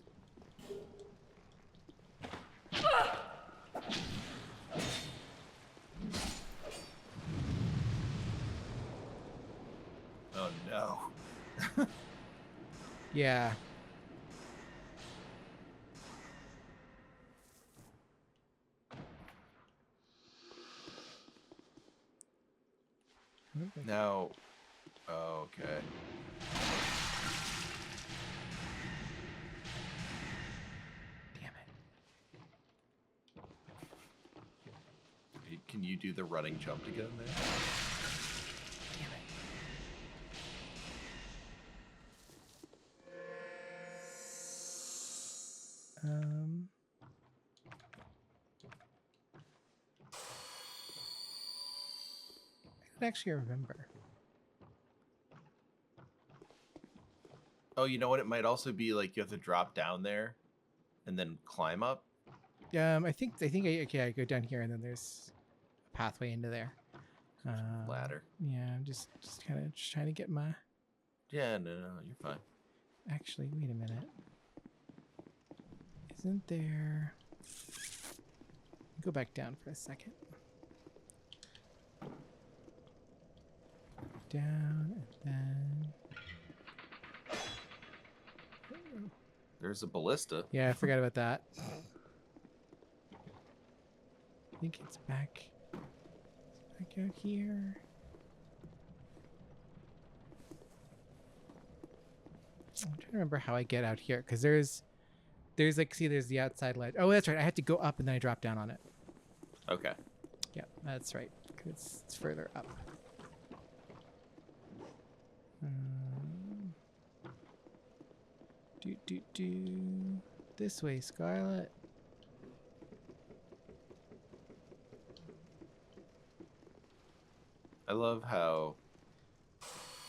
Oh no. Yeah. Now, oh, okay. Damn it. Can you do the running jump to get in there? Damn it. I don't actually remember. Oh, you know what? It might also be like you have to drop down there and then climb up. I think I go down here and then there's a pathway into there. Ladder. Yeah, I'm just kind of trying to get my. Yeah, no, you're fine. Actually, wait a minute. Isn't there? Go back down for a second. Down and then. There's a ballista. Yeah, I forgot about that. I think it's back out here. I'm trying to remember how I get out here because there's like, see, there's the outside ledge. Oh, that's right. I had to go up and then I drop down on it. Okay. Yeah, that's right. 'Cause it's further up. This way, Scarlet. I love how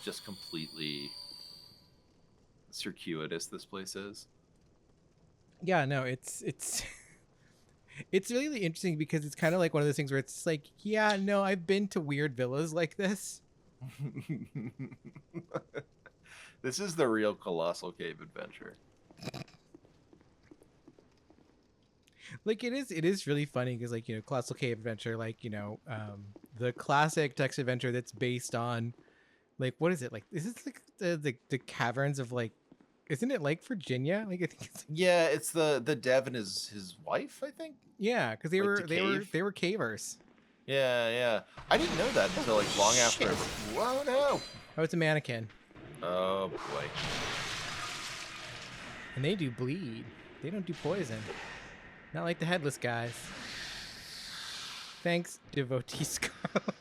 just completely circuitous this place is. Yeah, no, it's it's really interesting because it's kind of like one of those things where it's like, yeah, no, I've been to weird villas like this. This is the real Colossal Cave adventure. Like it is really funny because, like, you know, Colossal Cave Adventure, like, you know, the classic text adventure that's based on, Like, what is it? Like, is this like the caverns of like, isn't it like Virginia? Like, I think it's, Yeah, it's the dev and his wife, I think. yeah, because they Like were to cave? they were cavers. Yeah, yeah. I didn't know that until like long after. Shit. Whoa, no. Oh, it's a mannequin. Oh boy. And they do bleed. They don't do poison. Not like the headless guys. Thanks, Devotee Scarlett.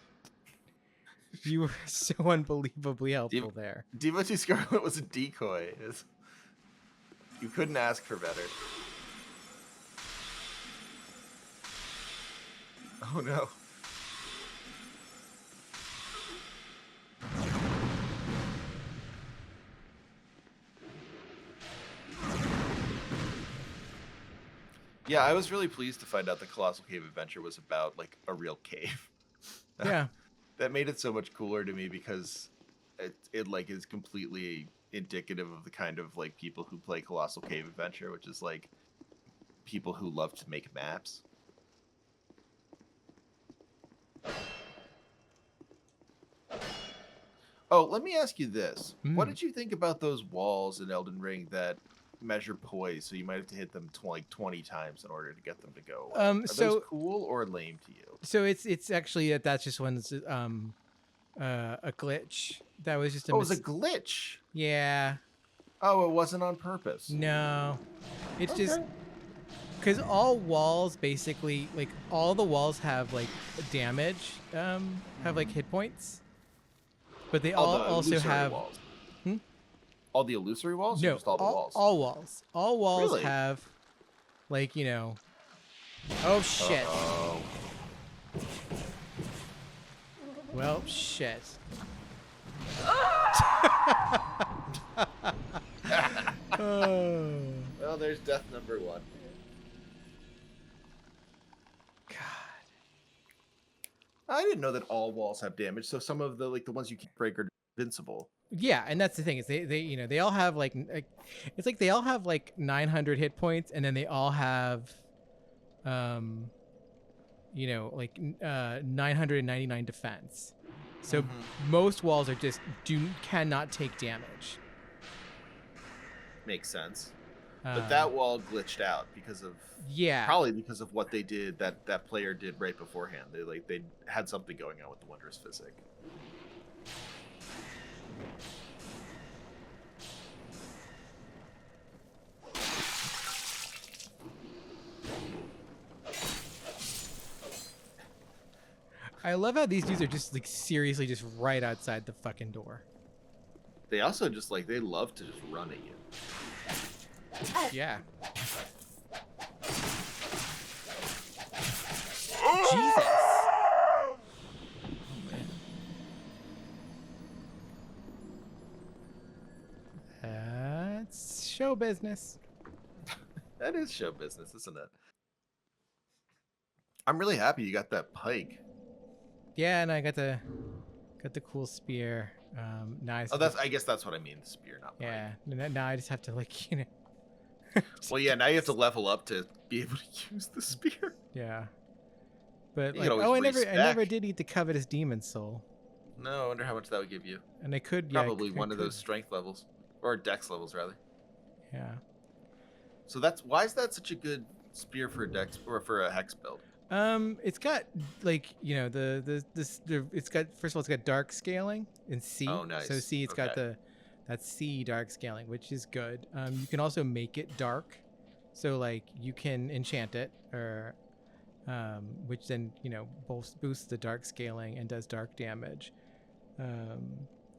You were so unbelievably helpful there. Devotee Scarlett was a decoy. You couldn't ask for better. Oh no. Yeah, I was really pleased to find out the Colossal Cave Adventure was about like a real cave. Yeah. That made it so much cooler to me because it like is completely indicative of the kind of like people who play Colossal Cave Adventure, which is like people who love to make maps. Oh, let me ask you this. What did you think about those walls in Elden Ring that measure poise, so you might have to hit them like 20 times in order to get them to go away? Are So those cool or lame to you? So it's actually that's just one that's a glitch. That was just a Oh, it was a glitch. Yeah. Oh, it wasn't on purpose. No. It's just Okay. cuz all walls basically like all the walls have like damage have like hit points. But they all the also illusory have walls. Hmm? All the illusory walls? Or No, just all the walls? all walls. All walls Really? have like, you know. Oh shit. Oh. Well, shit. Oh. Well, there's death number 1. God. I didn't know that all walls have damage, so some of the like the ones you can't break are invincible. Yeah, and that's the thing is they you know they all have like it's like they all have like 900 hit points, and then they all have you know like 999 defense. So most walls are just cannot take damage. Makes sense. But that wall glitched out because of probably because of what they did that player did right beforehand. They had something going on with the wondrous physic. I love how these dudes are just like seriously just right outside the fucking door. They also just like they love to just run at you. Yeah. Jesus. Oh, man. That's show business. That is show business, isn't it? I'm really happy you got that pike. Yeah, and I got the cool spear. Nice. Oh, I guess that's what I mean. The spear, not pike. Yeah. Now I just have to like you know. Well, yeah. Now you have to level up to be able to use the spear. Yeah. But You like, could always I never respec. did eat the covetous demon soul, No, I wonder how much that would give you. and I could Probably I one of could. those strength levels or dex levels, rather. Yeah. So why is that such a good spear for a dex or for a hex build? It's got like you know it's got first of all it's got dark scaling in C. Oh, nice. So C it's got Okay. that C dark scaling, which is good. You can also make it dark, so like you can enchant it or which then you know boosts the dark scaling and does dark damage.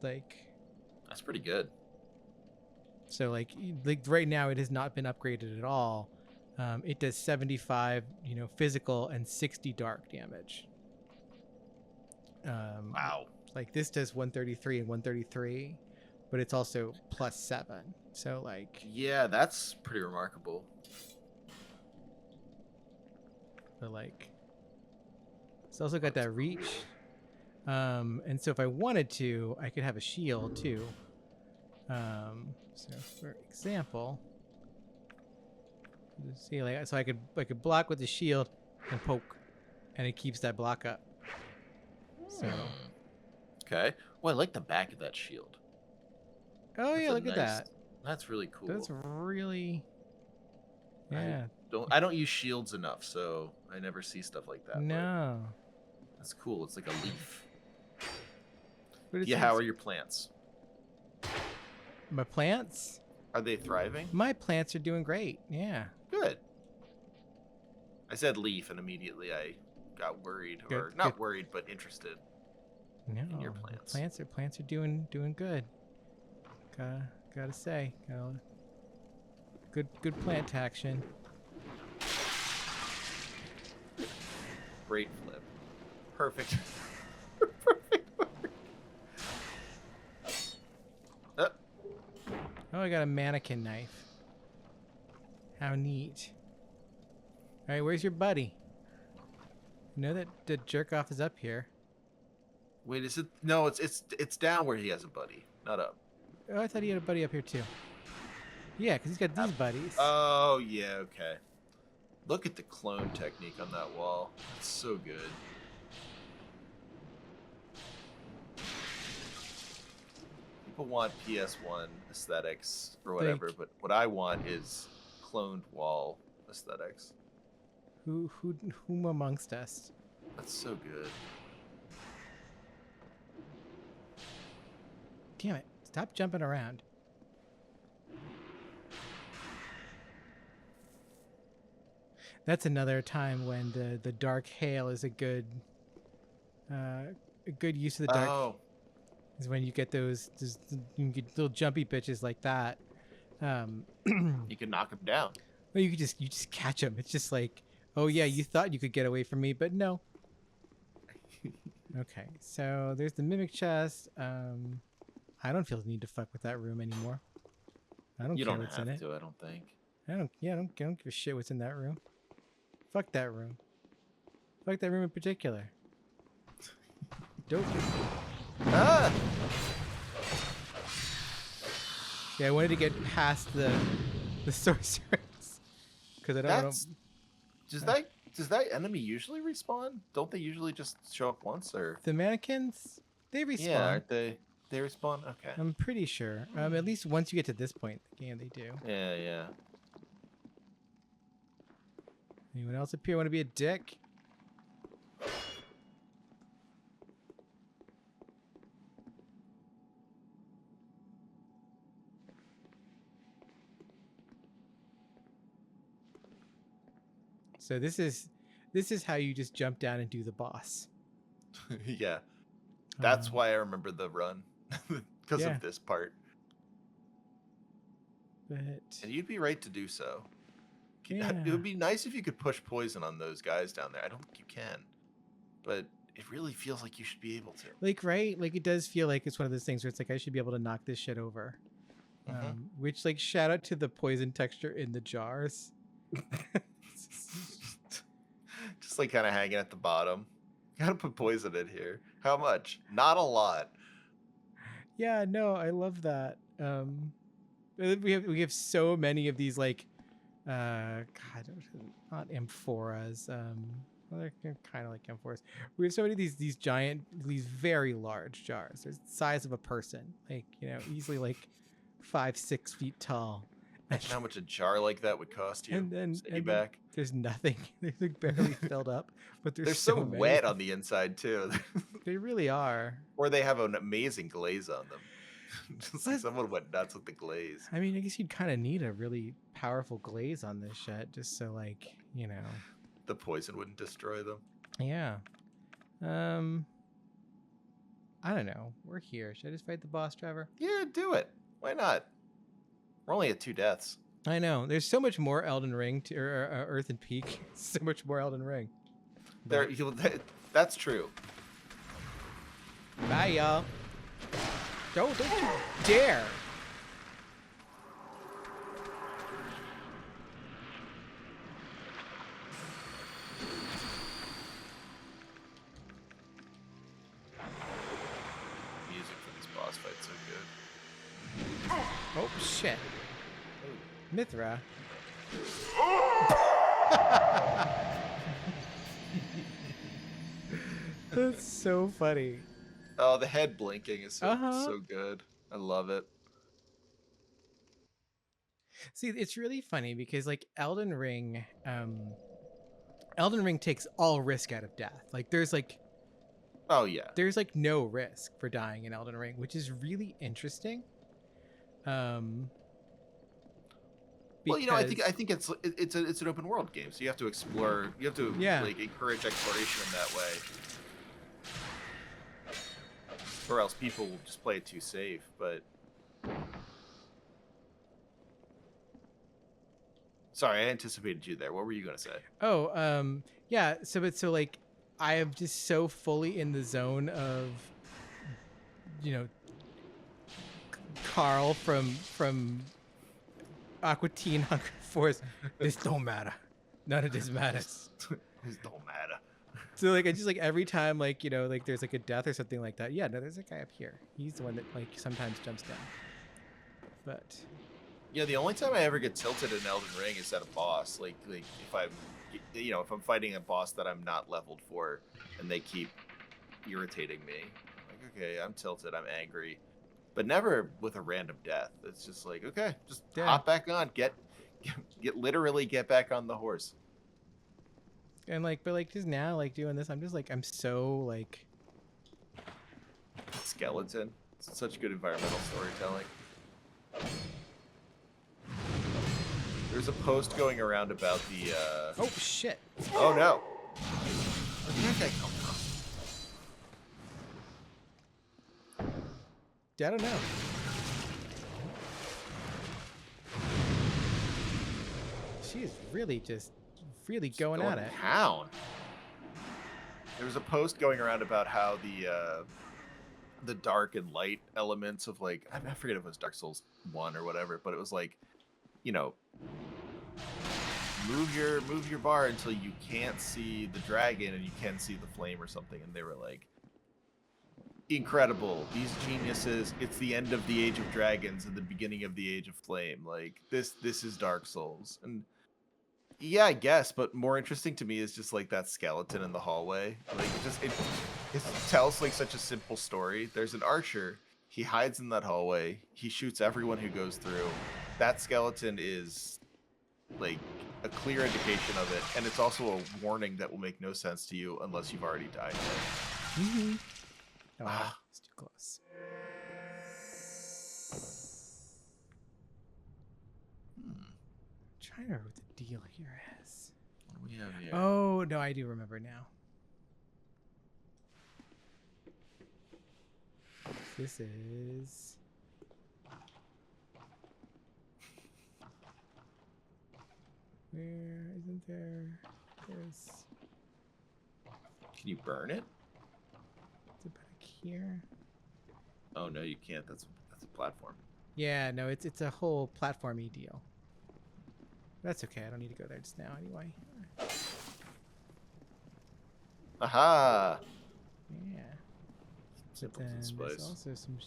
Like That's pretty good. so like right now it has not been upgraded at all. It does 75, you know, physical and 60 dark damage. Wow. Like this does 133 and 133, but it's also +7. So like, Yeah, that's pretty remarkable. but like, it's also got that reach. And so if I wanted to, I could have a shield too. So for example, see like so I could block with the shield and poke, and it keeps that block up. So Okay. Well, I like the back of that shield. Oh That's yeah, a look at nice- that. That's really cool. That's really. Yeah. I don't use shields enough, so I never see stuff like that. but No. that's cool. It's like a leaf. But it's Yeah, how are your plants? my plants? Are they thriving? My plants are doing great. Yeah. Good. I said leaf, and immediately I got worried, Good, or not good. worried, but interested. No. your the plants. Plants are doing good. Gotta say. Good plant action. Great flip. Perfect. Perfect. Oh, I got a mannequin knife. How neat. All right, where's your buddy? You know that the jerk off is up here. Wait, is it? No, it's down where he has a buddy, not up. Oh, I thought he had a buddy up here too. Yeah, because he's got these buddies. Oh yeah, okay. Look at the clone technique on that wall. It's so good. People want PS1 aesthetics or whatever, but what I want is cloned wall aesthetics. Whom amongst us? That's so good. Damn it! Stop jumping around. That's another time when the dark hail is a good use of the dark. Oh, Is when you get those you get little jumpy bitches like that. you can knock him down. Well, you just catch them. It's just like, oh yeah, you thought you could get away from me, but no. Okay, so there's the mimic chest. I don't feel the need to fuck with that room anymore. I don't You care don't what's have in it. to, I don't think. I don't give a shit what's in that room. Fuck that room. Fuck that room in particular. Dope. Ah! Yeah, I wanted to get past the sorceress because I don't know. Does that enemy usually respawn? Don't they usually just show up once, or? The mannequins, they respawn. Yeah, aren't they? They respawn. Okay. I'm pretty sure. At least once you get to this point in the game, they do. Yeah, yeah. Anyone else up here want to be a dick? So this is how you just jump down and do the boss. Yeah. That's Um, why I remember the run. Because Yeah. of this part. But And you'd be right to do so. It Yeah. would be nice if you could push poison on those guys down there. I don't think you can. But it really feels like you should be able to. like, right? Like, it does feel like it's one of those things where it's like, I should be able to knock this shit over. Mhm. Which, like, shout out to the poison texture in the jars. Just like kind of hanging at the bottom. Gotta put poison in here. How much? Not a lot. Yeah, no, I love that. We have so many of these, like, God, not amphoras. Well, they're kind of like amphoras. We have so many of these giant, these very large jars. They're the size of a person, like, easily like 5-6 feet tall. Imagine how much a jar like that would cost you. And then Set you back. there's nothing. They're like barely filled up, but They're there's so many. wet on the inside too. They really are. Or they have an amazing glaze on them. Just like What? someone went nuts with the glaze. I mean, I guess you'd kind of need a really powerful glaze on this shit, just so, like, The poison wouldn't destroy them. Yeah. I don't know. We're here. Should I just fight the boss, Trevor? Yeah, do it. Why not? We're only at 2 deaths. I know. There's so much more Elden Ring or Earthen Peak. So much more Elden Ring. There, that's true. Bye, y'all. Don't you dare. Music for this boss fight's so good. Oh, shit. Mytha. That's so funny. Oh, the head blinking is so Uh-huh. so good. I love it. See, it's really funny because like Elden Ring takes all risk out of death. Like Oh yeah. there's like no risk for dying in Elden Ring, which is really interesting. Well, you know, I think Because- it's an open world game, so you have to explore. You have to Yeah. like encourage exploration in that way, or else people will just play it too safe. But sorry, I anticipated you there. What were you gonna say? Oh, yeah. So like, I am just so fully in the zone of, Carl from Aqua Teen Hunger Force. This don't matter. None of this matters. This don't matter. So like, I just like every time like like there's like a death or something like that. Yeah, no, there's a guy up here. He's the one that like sometimes jumps down. But Yeah, the only time I ever get tilted in Elden Ring is at a boss. Like if I'm, if I'm fighting a boss that I'm not leveled for, and they keep irritating me. Like, okay, I'm tilted. I'm angry, but never with a random death. It's just like, okay, just Yeah. hop back on. Literally get back on the horse. and like, but like just now like doing this, I'm just like I'm so like. Skeleton. It's such good environmental storytelling. There's a post going around about the. Oh shit! Oh no! Where did that guy come from? I don't know. She is really just really going at it. Town. There was a post going around about how the dark and light elements of like I forget if it was Dark Souls 1 or whatever, but it was like, move your bar until you can't see the dragon and you can see the flame or something, and they were like, incredible, these geniuses, it's the end of the Age of Dragons and the beginning of the Age of Flame. Like this is Dark Souls. And yeah, I guess, but more interesting to me is just like that skeleton in the hallway. Like it tells like such a simple story. There's an archer, he hides in that hallway, he shoots everyone who goes through. That skeleton is like a clear indication of it, and it's also a warning that will make no sense to you unless you've already died. Mm-hmm. Oh, it's too close. I'm trying to remember what the deal here is. What do we have here? Oh no, I do remember now. This is. Where isn't there? There's. Can you burn it? Is it back here? Oh no, you can't. That's a platform. Yeah, no, it's a whole platformy deal. That's okay. I don't need to go there just now anyway. Aha! Yeah. But Simpleton then there's Spice. also some.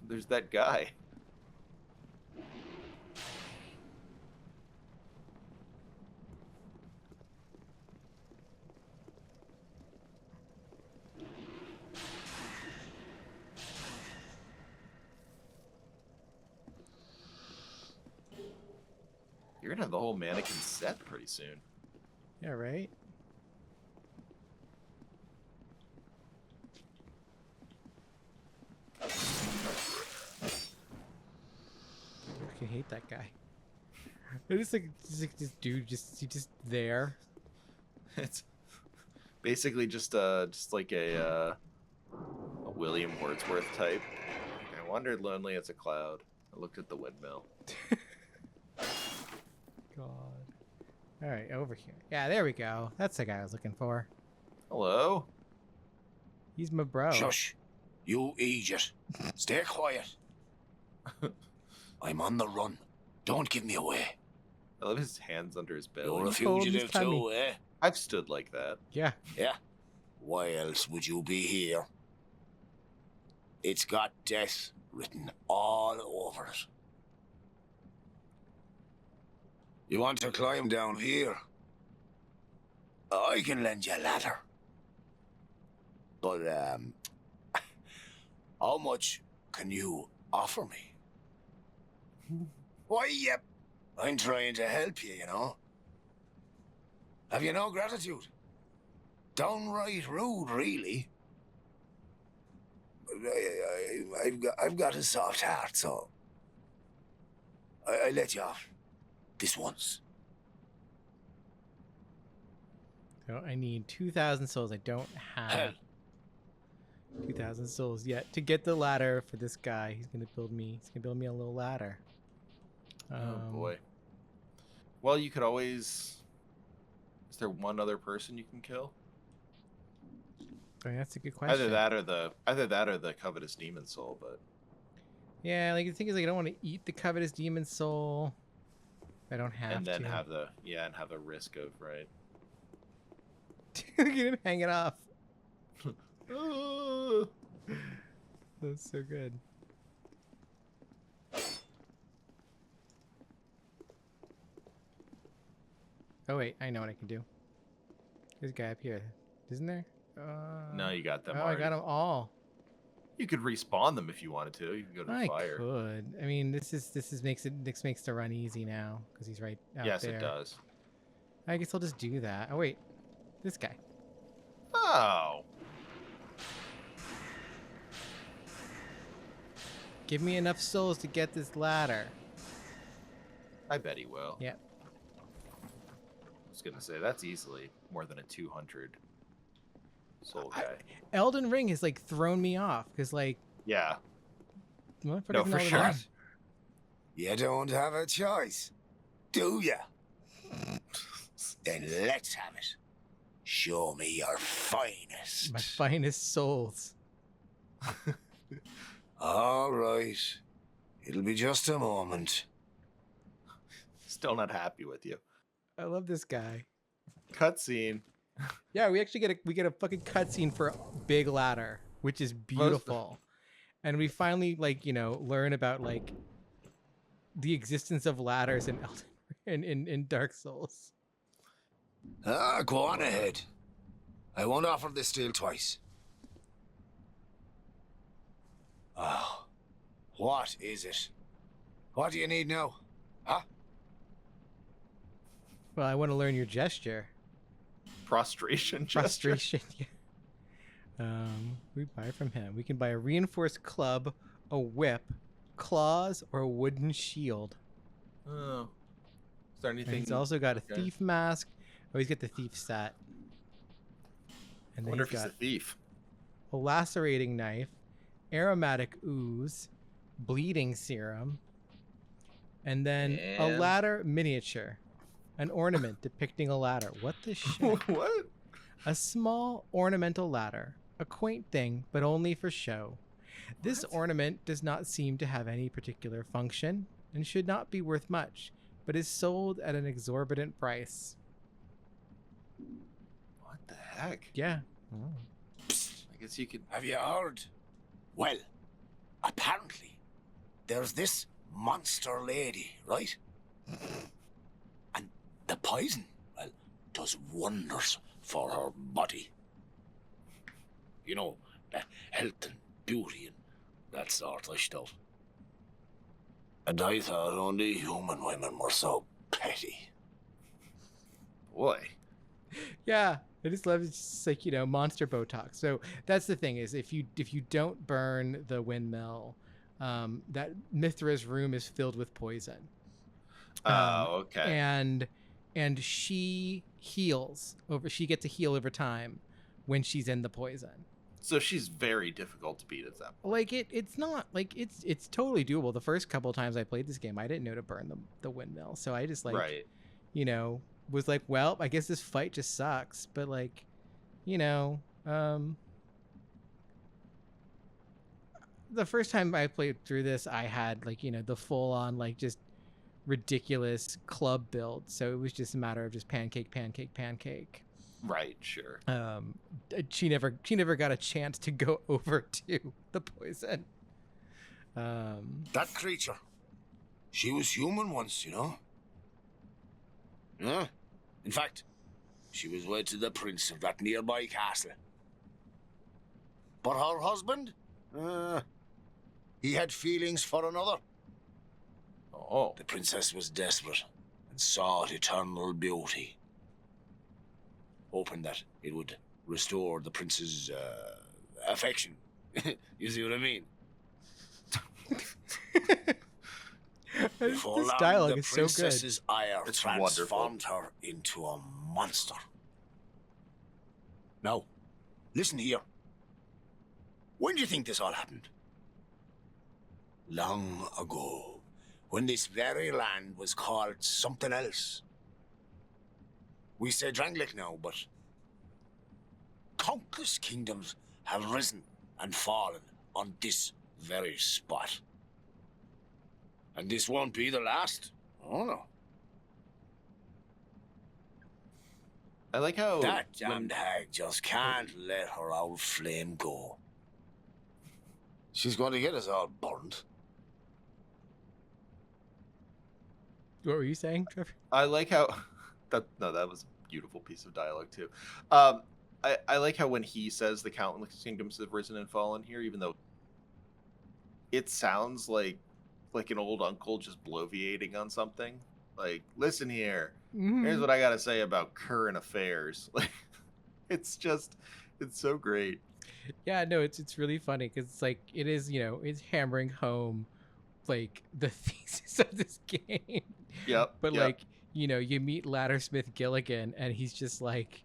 There's that guy. You're gonna have the whole mannequin set pretty soon. Yeah, right. I fucking hate that guy. I just like this dude he's just there. It's basically just like a William Wordsworth type. I wandered lonely as a cloud. I looked at the windmill. God. All right, over here. Yeah, there we go. That's the guy I was looking for. Hello? He's my bro. Shush. You idiot. Stay quiet. I'm on the run. Don't give me away. I love his hands under his belly. You're a told his fugitive tummy. too, eh? I've stood like that. Yeah. Yeah. Why else would you be here? It's got death written all over it. You want to climb down here? I can lend you a ladder. But, how much can you offer me? Why, yep, I'm trying to help you, you know. Have you no gratitude? Downright rude, really. I've got a soft heart, so I let you off this once. So I need 2,000 souls. I don't have 2,000 souls yet to get the ladder for this guy. He's gonna build me a little ladder. Oh boy. Well, you could always. Is there one other person you can kill? I mean, that's a good question. Either that or the Covetous Demon soul, but Yeah, like the thing is, like, I don't want to eat the Covetous Demon soul. I don't have and then to. have the risk of right. Look at him hanging off. That's so good. Oh wait, I know what I can do. There's a guy up here, isn't there? No, you got them. Oh, already. I got them all. You could respawn them if you wanted to. You can go to the I fire. could. I mean, this makes the run easy now because he's right out Yes, there. it does. I guess I'll just do that. Oh wait, this guy. Oh. Give me enough souls to get this ladder. I bet he will. Yep. I was gonna say that's easily more than a 200 soul guy. Elden Ring has like thrown me off because like Yeah. motherfuckers No, in for Elden sure. Ring- You don't have a choice, do ya? Then let's have it. Show me your finest. My finest souls. All right. It'll be just a moment. Still not happy with you. I love this guy. Cutscene. Yeah, we actually get a fucking cutscene for Big Ladder, which is beautiful. And we finally learn about like the existence of ladders in in Dark Souls. Go on ahead. I won't offer this deal twice. Oh, what is it? What do you need now? Huh? Well, I want to learn your gesture. Prostration. Gesture. Frustration. Yeah. We buy from him. We can buy a reinforced club, a whip, claws, or a wooden shield. Oh. Is there And anything? he's also got a Okay. thief mask. Oh, he's got the thief set. I And then wonder he's if he's got a thief. a lacerating knife, aromatic ooze, bleeding serum, and then a And- ladder miniature, an ornament depicting a ladder. What the shit? What? A small ornamental ladder, a quaint thing, but only for show. This What? ornament does not seem to have any particular function and should not be worth much, but is sold at an exorbitant price. What the heck? Yeah. I guess you could. Have you heard? Well, apparently, there's this monster lady, right? And the poison, well, does wonders for her body. You know, health and beauty and that sort of stuff. And I thought only human women were so petty. Boy. Yeah, I just love it's just like, monster Botox. So that's the thing is if you don't burn the windmill, that Mithra's room is filled with poison. Oh, okay. And she heals she gets to heal over time when she's in the poison. So she's very difficult to beat at that point. Like it's not like it's totally doable. The first couple of times I played this game, I didn't know to burn the windmill. So I just Right. Was like, well, I guess this fight just sucks. But like, the first time I played through this, I had like, the full on like just ridiculous club build. So it was just a matter of just pancake. Right, sure. She never got a chance to go over to the poison. That creature, she was human once, you know? Yeah. In fact, she was wed to the prince of that nearby castle. But her husband? He had feelings for another. Oh. The princess was desperate and sought eternal beauty, hoping that it would restore the prince's affection. You see what I mean? Before This long, dialogue the is so good. princess's ire It's transformed her into a monster. Now, listen here. When do you think this all happened? Long ago, when this very land was called something else. We say Drangleic now, but countless kingdoms have risen and fallen on this very spot. And this won't be the last. Oh no. I like how That damned hag just can't let her old flame go. She's going to get us all burned. What were you saying, Trevor? I like how that was a beautiful piece of dialogue too. I like how when he says the countless kingdoms have risen and fallen here, even though it sounds like an old uncle just bloviating on something. Like, listen here, here's what I gotta say about current affairs. Like, it's so great. Yeah, no, it's really funny because it's like it is, it's hammering home like the thesis of this game. Yep. But yep. like, you meet Laddersmith Gilligan and he's just like,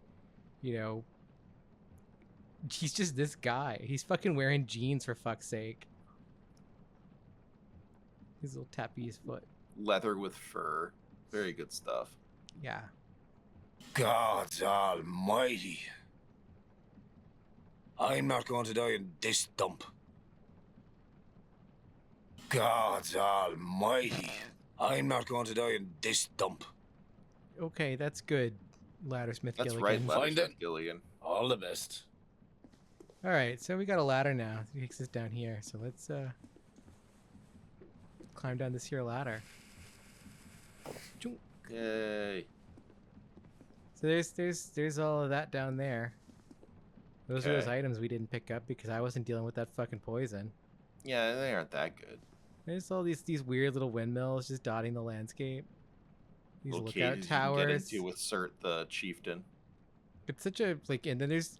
he's just this guy. He's fucking wearing jeans for fuck's sake. His little tappy's foot. Leather with fur. Very good stuff. Yeah. God almighty. I'm not going to die in this dump. God almighty. I'm not going to die in this dump. Okay, that's good, Laddersmith That's Gilligan. right, Find Laddersmith it. Gilligan. All the best. All right, so we got a ladder now. It takes us down here. So let's climb down this here ladder. Chunk. Yay. So there's all of that down there. Those are those Okay. items we didn't pick up because I wasn't dealing with that fucking poison. Yeah, they aren't that good. There's all these weird little windmills just dotting the landscape. These Little lookout cages you can towers. get into with Cert the chieftain. It's such a and then there's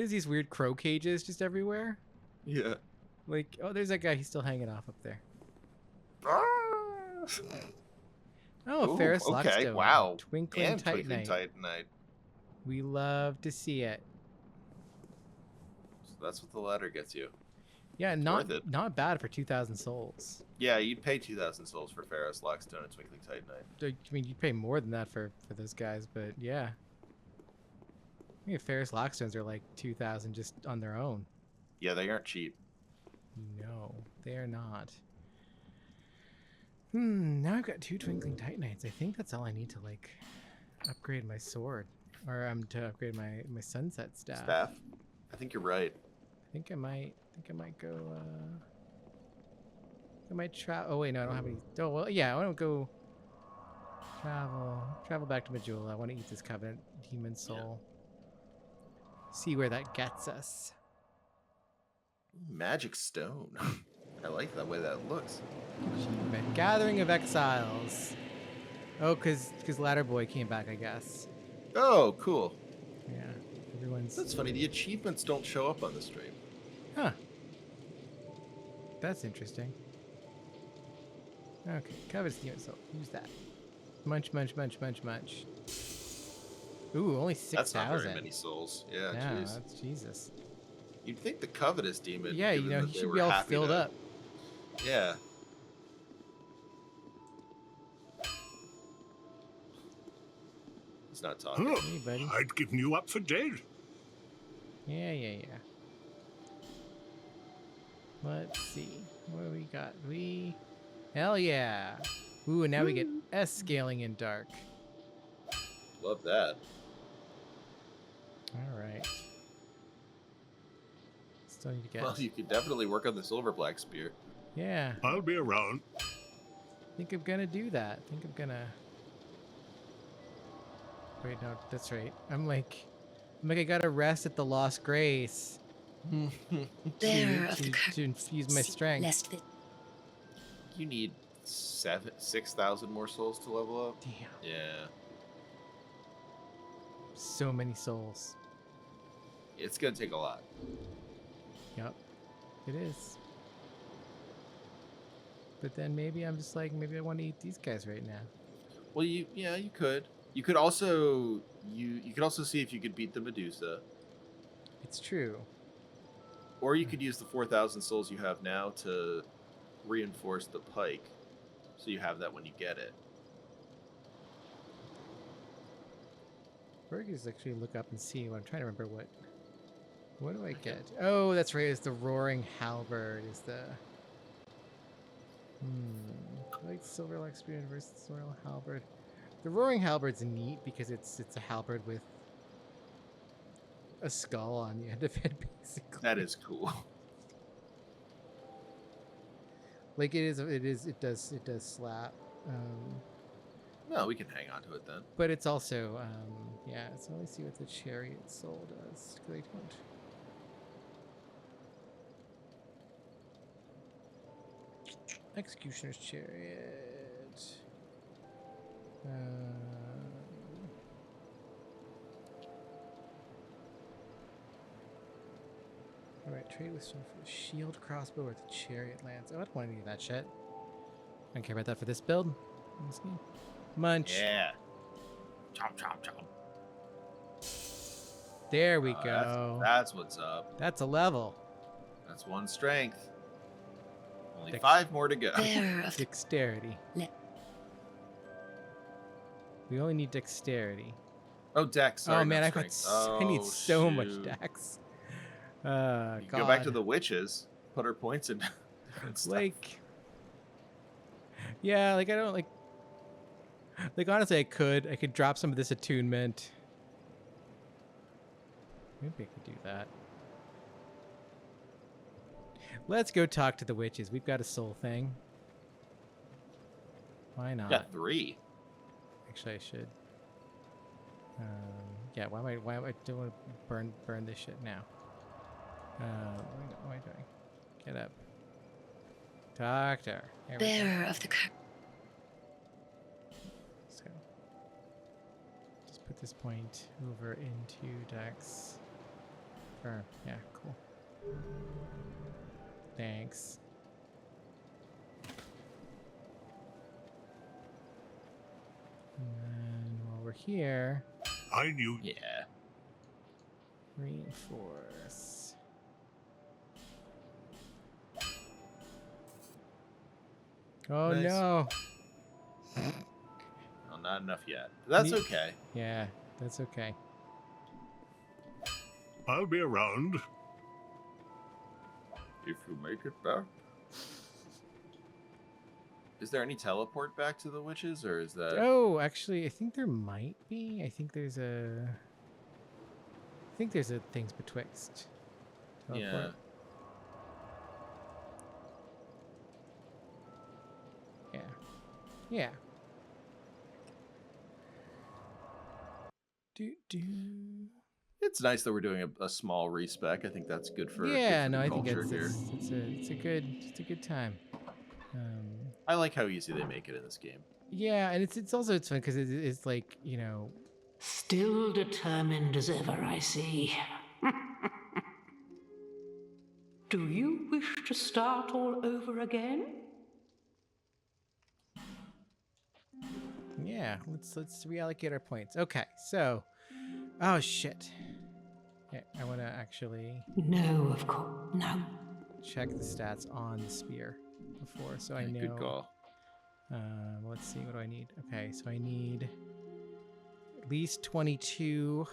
these weird crow cages just everywhere. Yeah. Like, oh, there's that guy. He's still hanging off up there. Oh, Ooh, Ferris okay, Lockstone. wow. Twinkling And Twinkling Titanite. Titanite. We love to see it. So that's what the ladder gets you. Yeah, worth it. not bad for 2,000 souls. Yeah, you'd pay 2,000 souls for Ferris Lockstone and Twinkling Titanite. I mean, you'd pay more than that for those guys, but yeah. I think Ferris Lockstones are like 2,000 just on their own. Yeah, they aren't cheap. No, they are not. Now I've got 2 Twinkling Titanites. I think that's all I need to like upgrade my sword, or to upgrade my sunset staff. Staff? I think you're right. I think I might go. I might travel. Oh wait, no, I don't have any. Oh well, yeah, I want to go. Travel back to Majula. I want to eat this Covenant Demon Soul. See where that gets us. Magic stone. I like the way that looks. Achievement. Gathering of Exiles. Oh, cause Ladder Boy came back, I guess. Oh, cool. Yeah, everyone's. That's funny. The achievements don't show up on the stream. Huh. That's interesting. Okay, Covetous Demon Soul. Who's that? Munch, munch, munch, munch, munch. Ooh, only 6,000. That's not very many souls. Yeah, Yeah, jeez. that's Jesus. You'd think the Covetous Demon. Yeah, given that he they should were be all happy filled to- up. Yeah. He's not talking. Huh. Hey, buddy. I'd given you up for dead. Yeah. Let's see. What do we got? Hell yeah. Ooh, and now we get S scaling in dark. Love that. All right. Still need to get. Well, you could definitely work on the Silver Black Spear. Yeah. I'll be around. Think I'm gonna do that. Think I'm gonna. Wait, no, that's right. I'm like I gotta rest at the Lost Grace. Bearer of the to curse. infuse my seek strength. Lest the You need 6,000 more souls to level up. Damn. Yeah, So many souls. it's gonna take a lot. Yep. It is. But then maybe I'm just like, maybe I want to eat these guys right now. Well, you could. You could also you could also see if you could beat the Medusa, It's true. or you could use the 4,000 souls you have now to reinforce the pike, so you have that when you get it. Or I could just actually look up and see. I'm trying to remember what do I get? Oh, that's right. It's the roaring halberd. Is the like Silverlock Spear versus Royal Halberd. The roaring halberd's neat because it's a halberd with a skull on the end of it, basically. That is cool. Like it does slap. No, we can hang on to it then. But it's also yeah. So let me see what the chariot soul does. 'Cause I don't. Executioner's chariot. Alright, trade with some for the shield crossbow or the chariot lance. Oh, I don't want any of that shit. I don't care about that for this build. This game. Munch. Yeah. Chomp, chomp, chomp. There we go. That's what's up. That's a level. That's one strength. Only Dex- 5 more to go. bearer of the Dexterity. Le- We only need dexterity. Oh, Dex. Sorry, Oh man, not I've got strength. I need so much shoot. dex. You God. go back to the witches. Put her points in. different stuff. Like, yeah, like I don't like honestly, I could drop some of this attunement. Maybe I could do that. Let's go talk to the witches. We've got a soul thing. Why not? Got 3. Actually, I should. Yeah. Why am I doing burn this shit now? What am I doing? Get up, Doctor. There we go. bearer of the curse. So, just put this point over into Dex. Or, yeah, cool. Thanks. And then while we're here, I knew. Yeah. reinforce. Oh Nice. no. Well, not enough yet. That's Ne- okay. Yeah, that's okay. I'll be around. If you make it back. Is there any teleport back to the witches, or is that? Oh, actually, I think there might be. I think there's a things betwixt. Yeah. Teleport. Yeah. Yeah. Do. It's nice that we're doing a small respec. I think that's good for Yeah, good for no, the I think culture it's a good time. I like how easy they make it in this game. Yeah, and it's fun because it's like, you know, Still determined as ever, I see. Do you wish to start all over again? yeah, let's reallocate our points. Okay, so, oh shit. Yeah, I want to actually No, of course. No. check the stats on the spear before, so I know. Good call. Let's see, what do I need? Okay, so I need at least 22.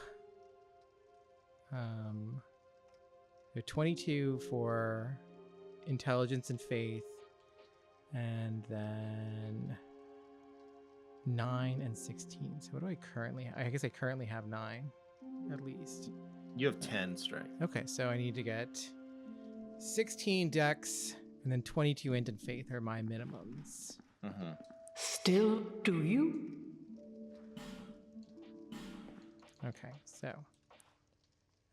22 for intelligence and faith, and then 9 and 16. So what do I currently? I guess I currently have 9, at least. You have 10 strength. Okay, so I need to get 16 dex, and then 22 int and faith are my minimums. Mm-hmm. Still, do you? Okay, so.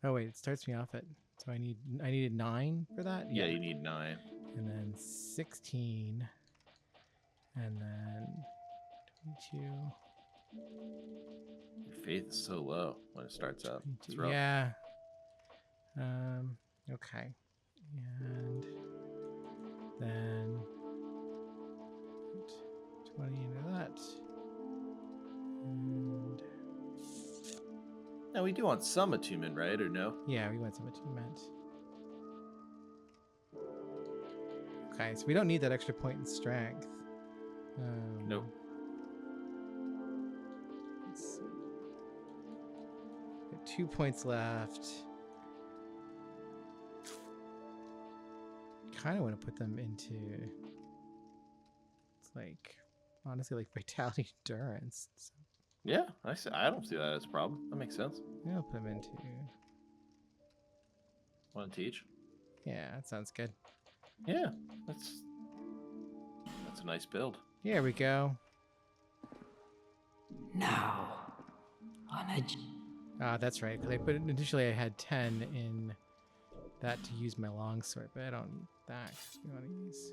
Oh wait, it starts me off at So I needed 9 for that. Yeah, you need 9. And then 16, and then 22. Your faith is so low when it starts out. It's rough. Yeah. Okay. And then 20 into that. And Now we do want some attunement, right? Or no? yeah, we went some attunement. Okay, so we don't need that extra point in strength. Nope. Let's see. Got 2 points left. Kind of want to put them into, it's like, honestly, like vitality endurance. So Yeah, I don't see that as a problem. That makes sense. yeah, I'll put them into, Want to teach? yeah, that sounds good. Yeah, that's a nice build. Here we go. Now, on a Ah, that's right. Because initially I had 10 in that to use my longsword, but I don't need that because we want to use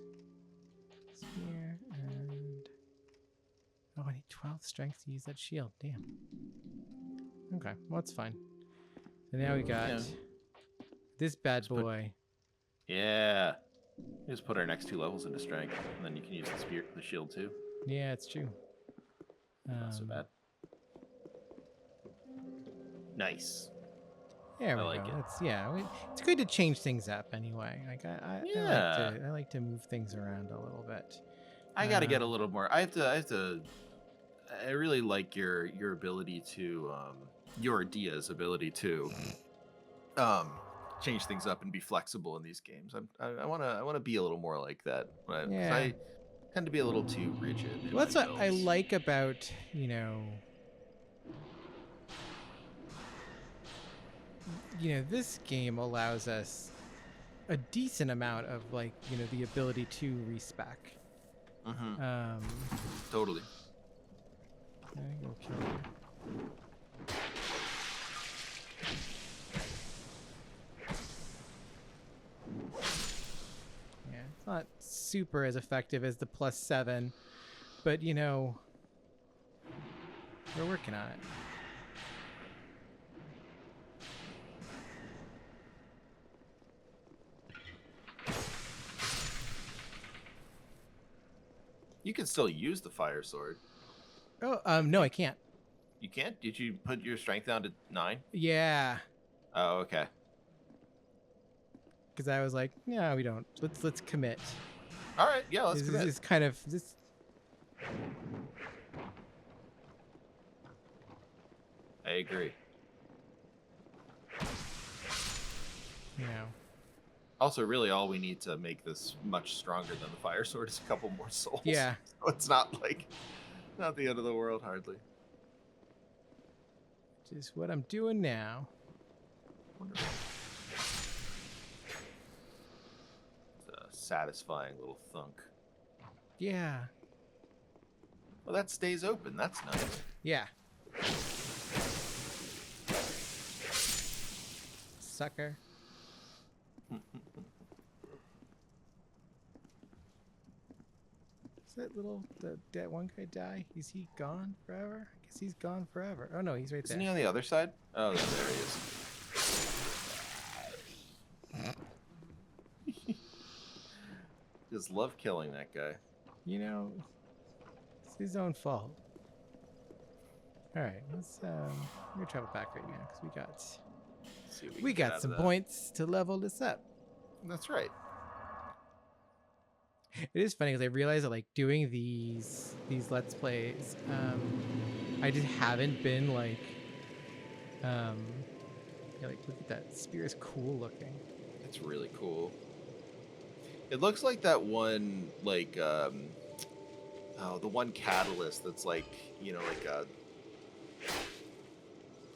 spear and oh, I need 12 strength to use that shield. Damn. Okay, well it's fine. So now we got Yeah. this bad put- boy. Yeah. Just put our next 2 levels into strength, and then you can use the shield too. Yeah, it's true. Not so bad. Nice. There we I like go. it. It's good to change things up anyway. Like Yeah. I like to move things around a little bit. I got to get a little more. I really like your ability to your Dia's ability to change things up and be flexible in these games. I want to be a little more like that. Yeah. I tend to be a little too rigid. in Well, that's my what I builds. like about, this game allows us a decent amount of the ability to respec. Mhm. Totally. I think we'll kill you. Yeah, it's not super as effective as the +7, but we're working on it. You can still use the fire sword. Oh, no, I can't. You can't? Did you put your strength down to 9? Yeah, Oh, okay. because I was like, no, we don't. Let's commit. All right. Yeah, let's This commit. is kind of this. I agree. Also, really, all we need to make this much stronger than the fire sword is a couple more souls. Yeah. So it's not not the end of the world, hardly. Which is what I'm doing now. Wonderful. It's a satisfying little thunk. Yeah. Well, that stays open. That's nice. Yeah. Sucker. Is that one guy die? Is he gone forever? I guess he's gone forever. Oh no, he's right Isn't there. he on the other side? Oh, there he is. Just love killing that guy. It's his own fault. All right, let's we're gonna travel back right now because See what we can get out got of some that. points to level this up. That's right. It is funny because I realize that doing these let's plays, I just haven't been look at that spear is cool looking. It's really cool. It looks like that one, the one catalyst that's like a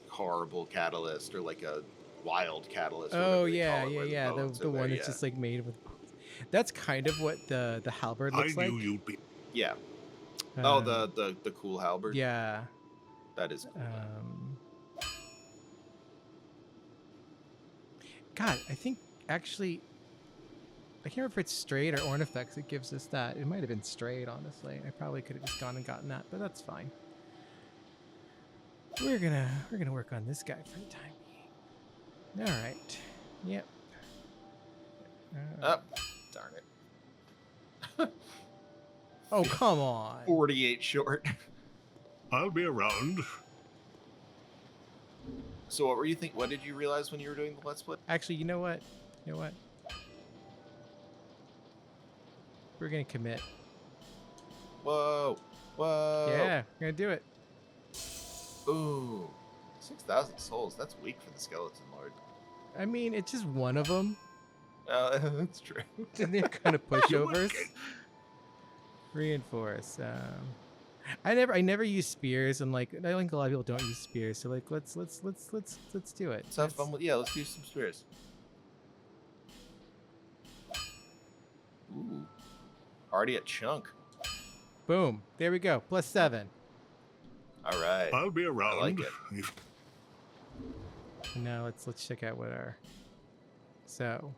horrible catalyst or like a wild catalyst. or Oh whatever they yeah, call it, where yeah. bones The are there, one that's just made with. That's kind of what the halberd I looks like. knew you'd be. Yeah. Um, The cool halberd. Yeah. That is cool. God, I think actually, I can't remember if it's straight or Ornifex that gives us that. It might have been straight, honestly. I probably could have just gone and gotten that, but that's fine. We're gonna work on this guy for the time being. All right. Yep. Oh, darn it. Oh, come on. 48 short. I'll be around. So what were you think? What did you realize when you were doing the Let's Play? Actually, you know what? We're gonna commit. Whoa. Whoa. Yeah, we're gonna do it. Ooh. 6,000 souls. That's weak for the Skeleton Lord. I mean, it's just one of them. That's true. And they're kind of pushovers. Reinforce. I never use spears, and like I think a lot of people don't use spears. So like, let's do it. Let's have fun with. Yeah, let's do some spears. Ooh. Already a chunk. Boom. There we go. +7. All right. I'll be around. I like it. Now let's check out what our. So,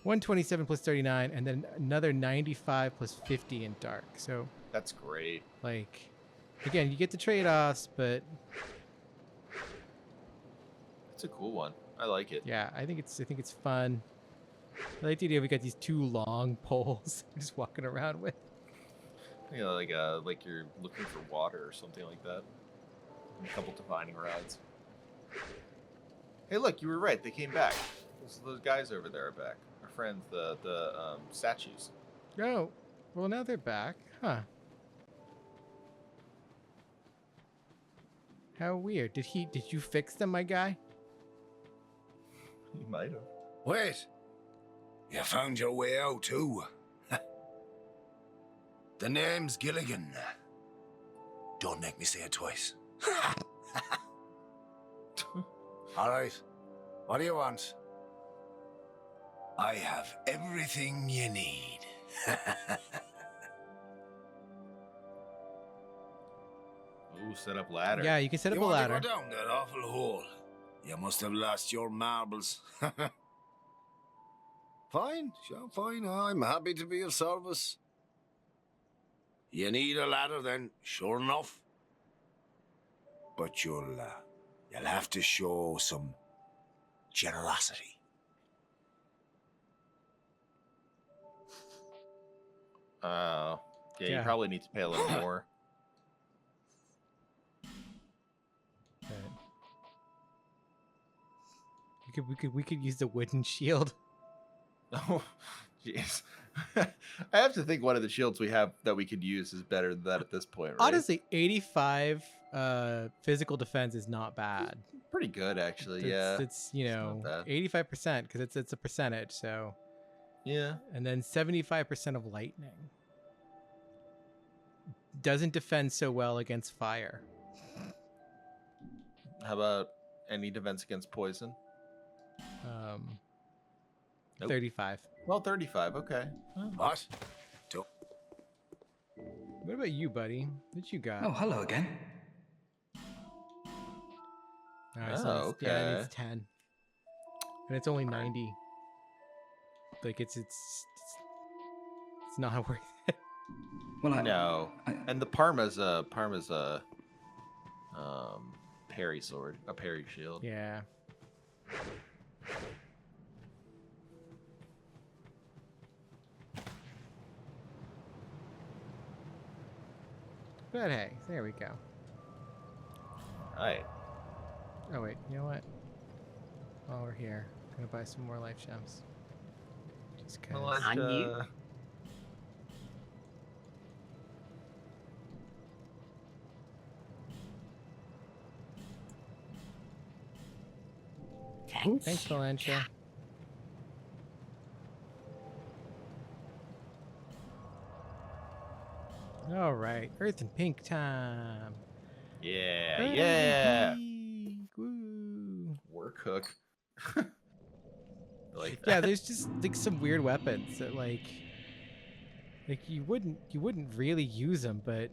127 + 39, and then another 95 + 50 in dark. So. That's great. Like, again, you get the trade-offs, but It's a cool one. I like it. yeah, I think it's fun. I like the idea we got these 2 long poles just walking around with. You know, like you're looking for water or something like that. And a couple divining rods. Hey, look, you were right. They came back. Those guys over there are back. Our friends, the statues. Oh, well now they're back, huh? How weird. Did you fix them, my guy? You might have. Wait. You found your way out, too. The name's Gilligan. Don't make me say it twice. All right. What do you want? I have everything you need. Ooh, set up ladder. Yeah, you can set up You a want ladder. to go down that awful hole? You must have lost your marbles. Fine, sure, fine. I'm happy to be of service. You need a ladder, then, sure enough. But you'll have to show some generosity. Yeah, Yeah. you probably need to pay a little more. We could use the wooden shield. Oh, jeez. I have to think one of the shields we have that we could use is better than that at this point, right? Honestly, 85 physical defense is not bad. Pretty good, actually. Yeah. It's you It's know, not bad. 85% because it's a percentage. So, Yeah. and then 75% of lightning. Doesn't defend so well against fire. How about any defense against poison? Nope. 35. Well, 35. Okay. What? What about you, buddy? What you got? Oh, hello again. All right, Oh, yeah, it okay. needs 10, and it's only 90. Like it's not worth it. Well, No. And the Parma's a parry sword, a parry shield. Yeah. But hey, there we go. All right. Oh wait, you know what? While we're here, I'm gonna buy some more life gems. Just cause. Thanks, Valencia. All right, Earth and Pink time. Yeah. Earth Yeah. and Pink, woo. Work hook. Like Yeah, that. there's just like some weird weapons that like you wouldn't really use them, but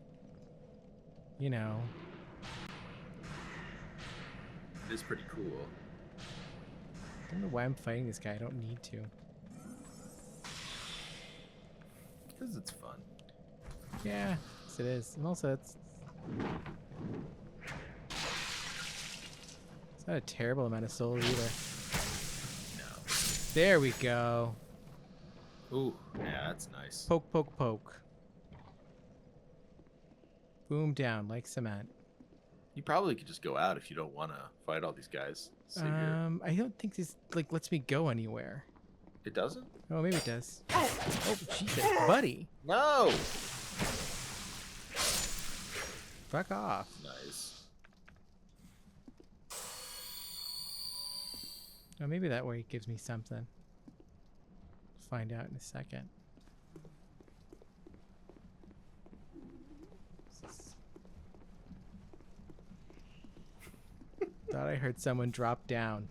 you know. It is pretty cool. don't know why I'm fighting this guy. I don't need to. Because it's fun. Yeah, yes it is. And also, it's not a terrible amount of soul either. No. There we go. Ooh, yeah, that's nice. Poke, poke, poke. Boom down like cement. You probably could just go out if you don't want to fight all these guys. Sit here. I don't think this like lets me go anywhere. It doesn't? Oh, maybe it does. Oh, Jesus, buddy. No! Fuck off. Nice. Oh, maybe that way it gives me something. Find out in a second. Thought I heard someone drop down.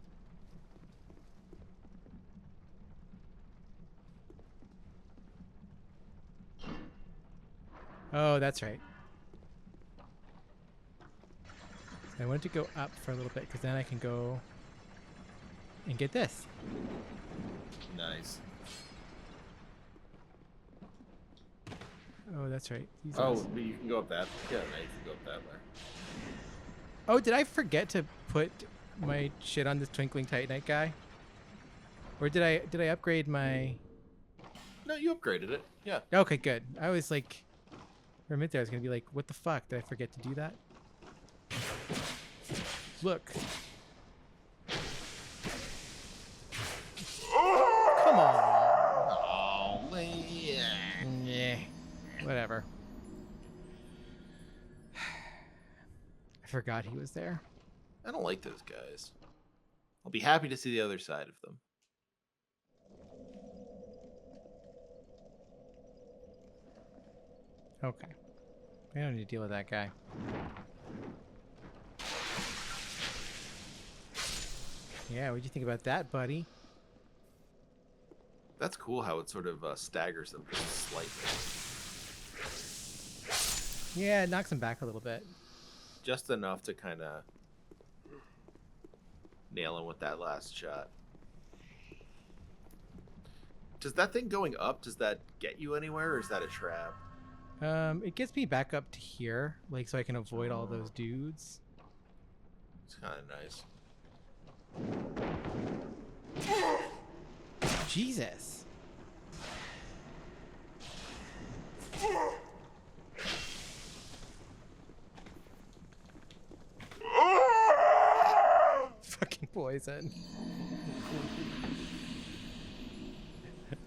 Oh, that's right. I want to go up for a little bit because then I can go and get this. Nice. Oh, that's right. These Oh, ones. but you can go up that. Yeah, now you can go up that way. Oh, did I forget to put my shit on this Twinkling Titanite guy? Or did I upgrade my... No, you upgraded it. Yeah. Okay, good. I was like... For a minute there, I was going to be like, what the fuck? Did I forget to do that? Look. Come on. Oh, man. Yeah. Whatever. I forgot he was there. I don't like those guys. I'll be happy to see the other side of them. Okay. I don't need to deal with that guy. Yeah, what'd you think about that, buddy? That's cool how it sort of staggers them just slightly. Yeah, it knocks him back a little bit. Just enough to kind of nail him with that last shot. Does that thing going up, does that get you anywhere, or is that a trap? It gets me back up to here, like, so I can avoid all those dudes. It's kind of nice. Jesus. Fucking poison.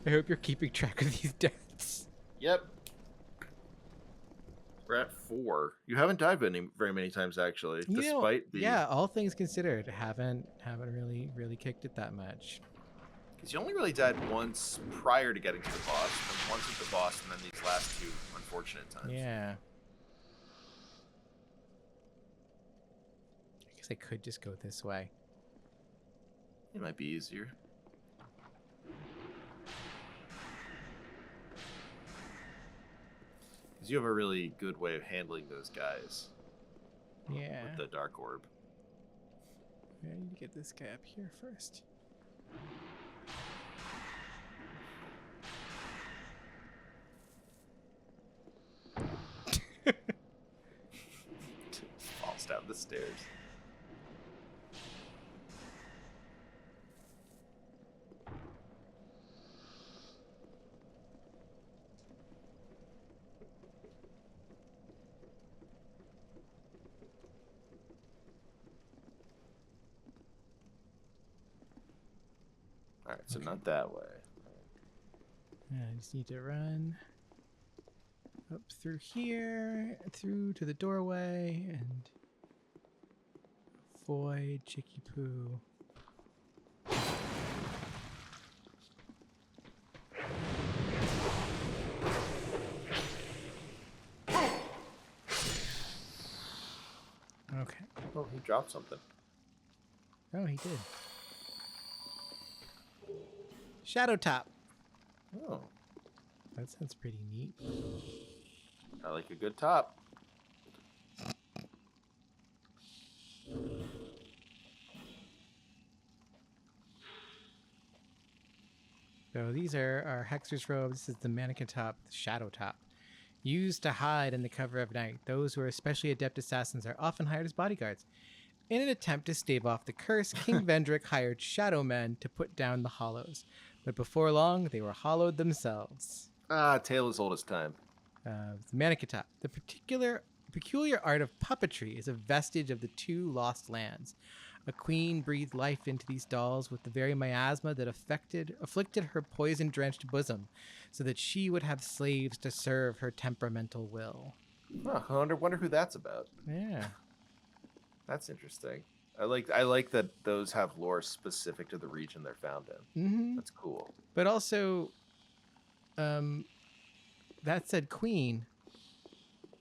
I hope you're keeping track of these deaths. Yep. We're at 4. You haven't died very many times, actually, You know, despite the... yeah, all things considered, haven't really kicked it that much. Because you only really died once prior to getting to the boss, and once at the boss, and then these last 2 unfortunate times. Yeah. I guess I could just go this way. It might be easier. Because you have a really good way of handling those guys Yeah. with the Dark Orb. I need to get this guy up here first. Falls down the stairs. Alright, so not that way. Yeah, I just need to run up through here, through to the doorway, and avoid Chicky Poo. Okay. Oh, he dropped something. Oh, he did. Shadow Top. Oh, That sounds pretty neat. I like a good top. So these are our Hexer's robe. This is the mannequin top, the shadow top. Used to hide in the cover of night. Those who are especially adept assassins are often hired as bodyguards. In an attempt to stave off the curse, King Vendrick hired shadow men to put down the hollows. But before long, they were hollowed themselves. Ah, tale as old as time. The mannequin top. The peculiar art of puppetry is a vestige of the two lost lands. A queen breathed life into these dolls with the very miasma that afflicted her poison-drenched bosom, so that she would have slaves to serve her temperamental will. Huh, I wonder who that's about. Yeah. That's interesting. I like that those have lore specific to the region they're found in. Mm-hmm. That's cool. But also, that said queen.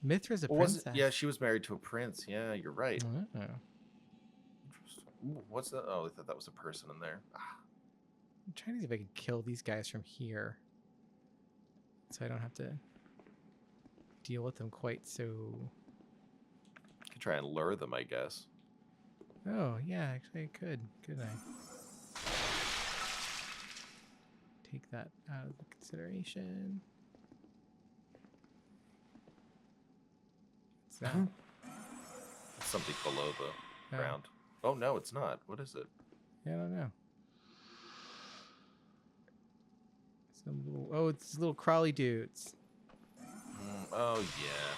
Mithra's a princess. Yeah, she was married to a prince. Yeah, you're right. Oh. Interesting. Ooh, what's that? Oh, I thought that was a person in there. Ah. I'm trying to see if I can kill these guys from here, so I don't have to deal with them quite so. Could try and lure them, I guess. Oh yeah, actually I could, couldn't I? Take that out of consideration. What's that? It's something below the ground. Oh no, it's not. What is it? Yeah, I don't know. Some little, oh, it's little crawly dudes. Oh yeah.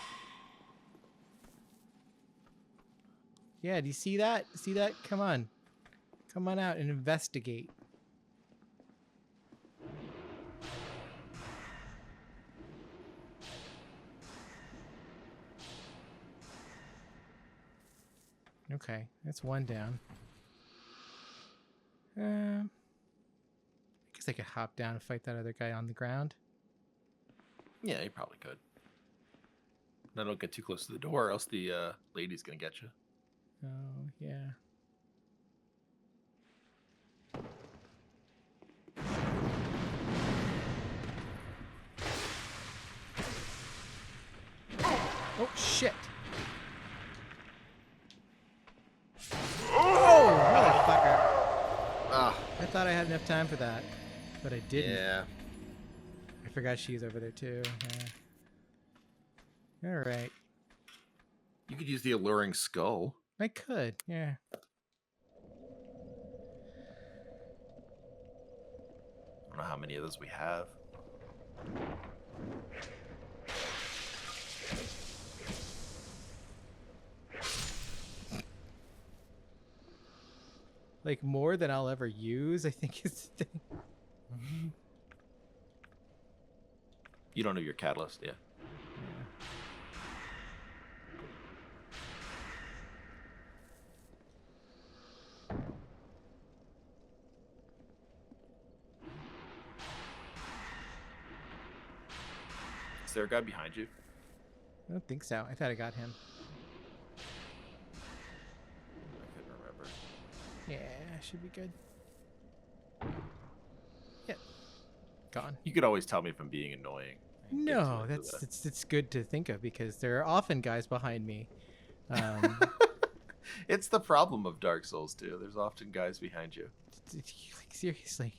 Yeah, do you see that? See that? Come on. Come on out and investigate. Okay, that's one down. I guess I could hop down and fight that other guy on the ground. Yeah, you probably could. Now don't get too close to the door, or else the lady's gonna get you. Oh, yeah. Oh, shit. Oh, motherfucker. Ah, I thought I had enough time for that, but I didn't. yeah. I forgot she's over there, too. Yeah. All right. You could use the alluring skull. I could, yeah. I don't know how many of those we have. Like, more than I'll ever use, I think is the thing. You don't know your catalyst, yeah. Is there a guy behind you? I don't think so. I thought I got him. I couldn't remember. Yeah, should be good. Yeah. Gone. You could always tell me if I'm being annoying. I can get No, to it. it's good to think of because there are often guys behind me. It's the problem of Dark Souls too. There's often guys behind you. Like, seriously.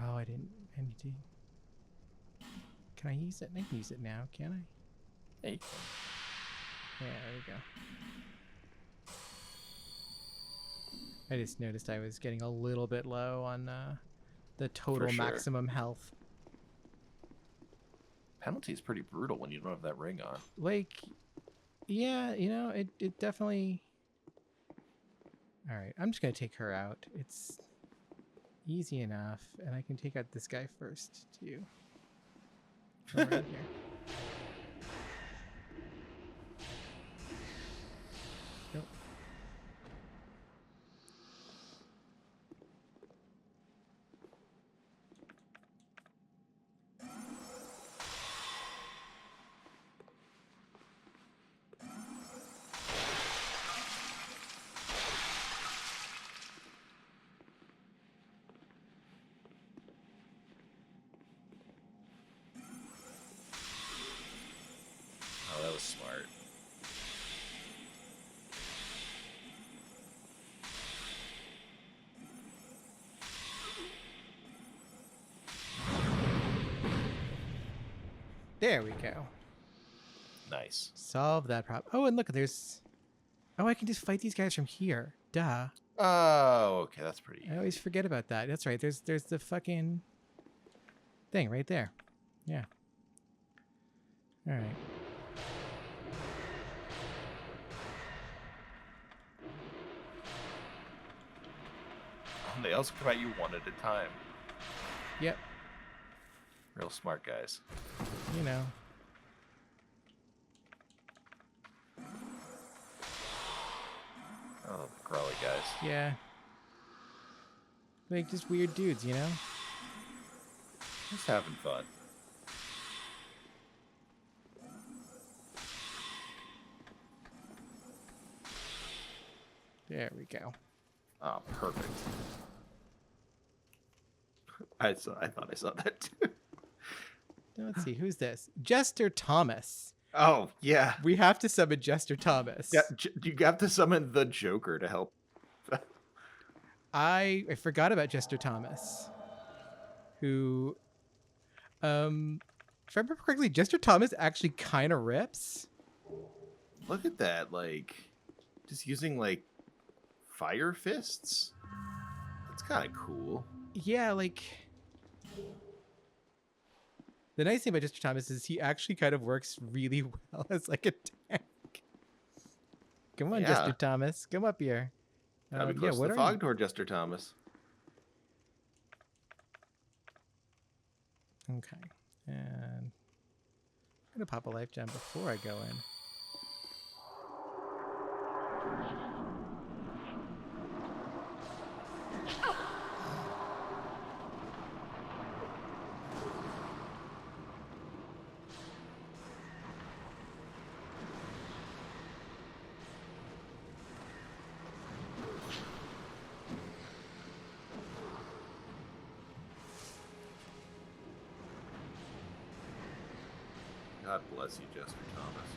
Oh, I didn't. I need to. Can I use it? I can use it now, can I? Hey. Yeah, there we go. I just noticed I was getting a little bit low on the total For sure. maximum health. Penalty is pretty brutal when you don't have that ring on. Like, yeah, you know, it definitely... Alright, I'm just going to take her out. It's easy enough, and I can take out this guy first, too. Come right here. Nope. There we go. Nice. Solve that problem. Oh, and look, there's... Oh, I can just fight these guys from here. Duh. Oh, okay, that's pretty. I always forget about that. That's right. There's the fucking thing right there. Yeah. All right. They also come at you one at a time. Yep. Real smart guys. You know. Oh, the crawly guys. Yeah. Like just weird dudes, you know? Just having fun. There we go. Oh, perfect. I thought I saw that too. Now, let's see. Who's this? Jester Thomas. Oh, yeah. We have to summon Jester Thomas. Yeah, you have to summon the Joker to help. I forgot about Jester Thomas. Who, if I remember correctly, Jester Thomas actually kind of rips. Look at that, like, just using, like, fire fists? That's kind of cool. Yeah, like... The nice thing about Jester Thomas is he actually kind of works really well as, like, a tank. Come on, Yeah. Jester Thomas. Come up here. Gotta be close to the fog door, Jester Thomas. Okay. And I'm going to pop a life gem before I go in. God bless you, Jester Thomas.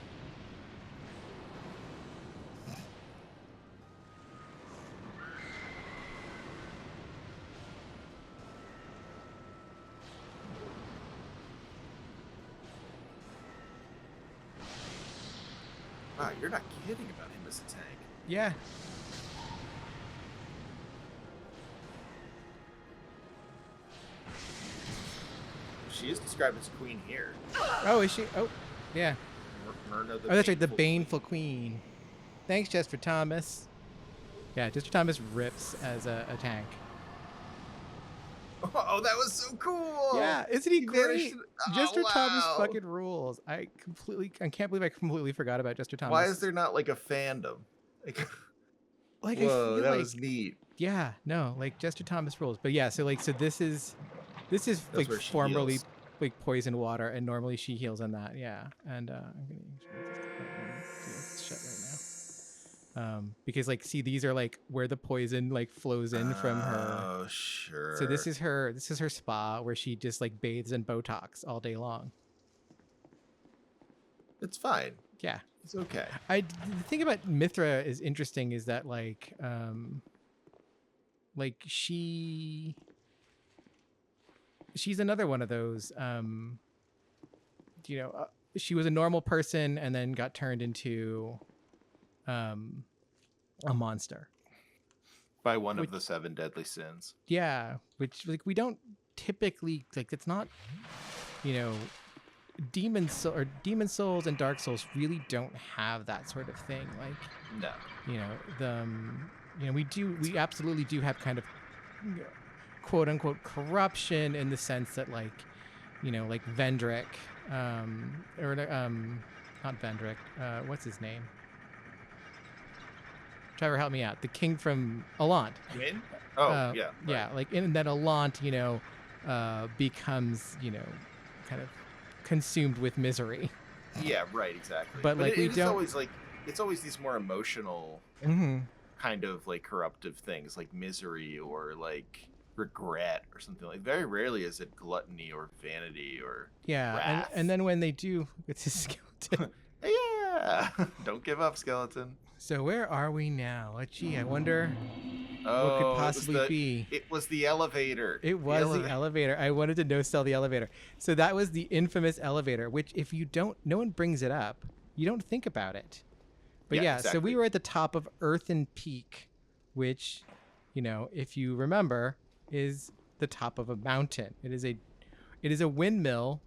Wow, you're not kidding about him as a tank. Yeah. She is described as queen here. Oh, is she? Oh, yeah. Myrna the Oh, that's right. The Baneful Baneful Queen. Thanks, Jester Thomas. Yeah, Jester Thomas rips as a tank. Oh, that was so cool! Yeah, isn't he great? managed to- oh, Jester Thomas wow. fucking rules. I can't believe I completely forgot about Jester Thomas. Why is there not like a fandom? like Whoa, I feel that like was neat. yeah, no, like Jester Thomas rules. But yeah, so this is That's like where she formerly heals. like poison water, and normally she heals on that. Yeah, and I'm gonna do this shit right now. Because like, see, these are like where the poison like flows in from her. Oh, sure. So this is her spa where she just like bathes in Botox all day long. It's fine. Yeah. It's okay. The thing about Mytha is interesting is that like she's another one of those she was a normal person and then got turned into a monster. By one of the 7 deadly sins. Yeah, which like we don't typically like. It's not, demon souls and dark souls really don't have that sort of thing. Like, No. We absolutely do have kind of quote unquote corruption in the sense that like Vendrick, not Vendrick. What's his name? Trevor, help me out. The king from Alant. Win? Oh, yeah. Right. Yeah, like in that Alant, becomes, kind of consumed with misery. Yeah, right, exactly. But like we don't. It's always these more emotional Mm-hmm. kind of like corruptive things, like misery or like regret or something. Like very rarely is it gluttony or vanity or wrath. And then when they do, it's a skeleton. Yeah, don't give up, skeleton. So where are we now? Gee, I wonder. Oh, what could possibly be? It was the elevator. It was the elevator. I wanted to no-sell the elevator. So that was the infamous elevator, which if you don't, no one brings it up. You don't think about it. But yeah, so we were at the top of Earthen Peak, which, you know, if you remember, is the top of a mountain. It is a windmill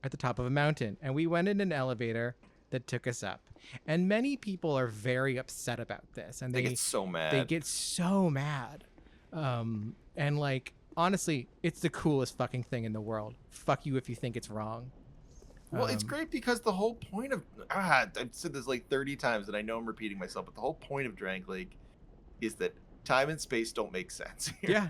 at the top of a mountain. And we went in an elevator that took us up. And many people are very upset about this. And they get so mad. They get so mad. And like, honestly, it's the coolest fucking thing in the world. Fuck you if you think it's wrong. Well, it's great because the whole point of I've said this like 30 times and I know I'm repeating myself, but the whole point of Drangleic is that time and space don't make sense here. Yeah.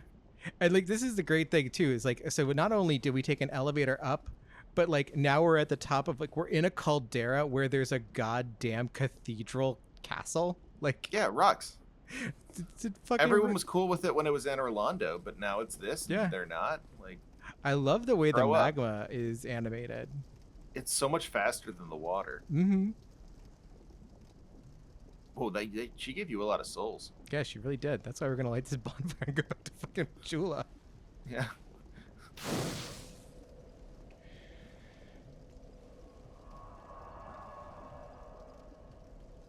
And like, this is the great thing too, is like, so not only did we take an elevator up, but like now we're at the top of like, we're in a caldera where there's a goddamn cathedral castle. Like, yeah, it rocks. It's fucking everyone was cool with it when it was in Orlando, but now it's this. Yeah. And they're not. Like, I love the way the magma is animated. It's so much faster than the water. Mm-hmm. Oh, she gave you a lot of souls. Yeah, she really did. That's why we're gonna light this bonfire and go back to fucking Majula. Yeah.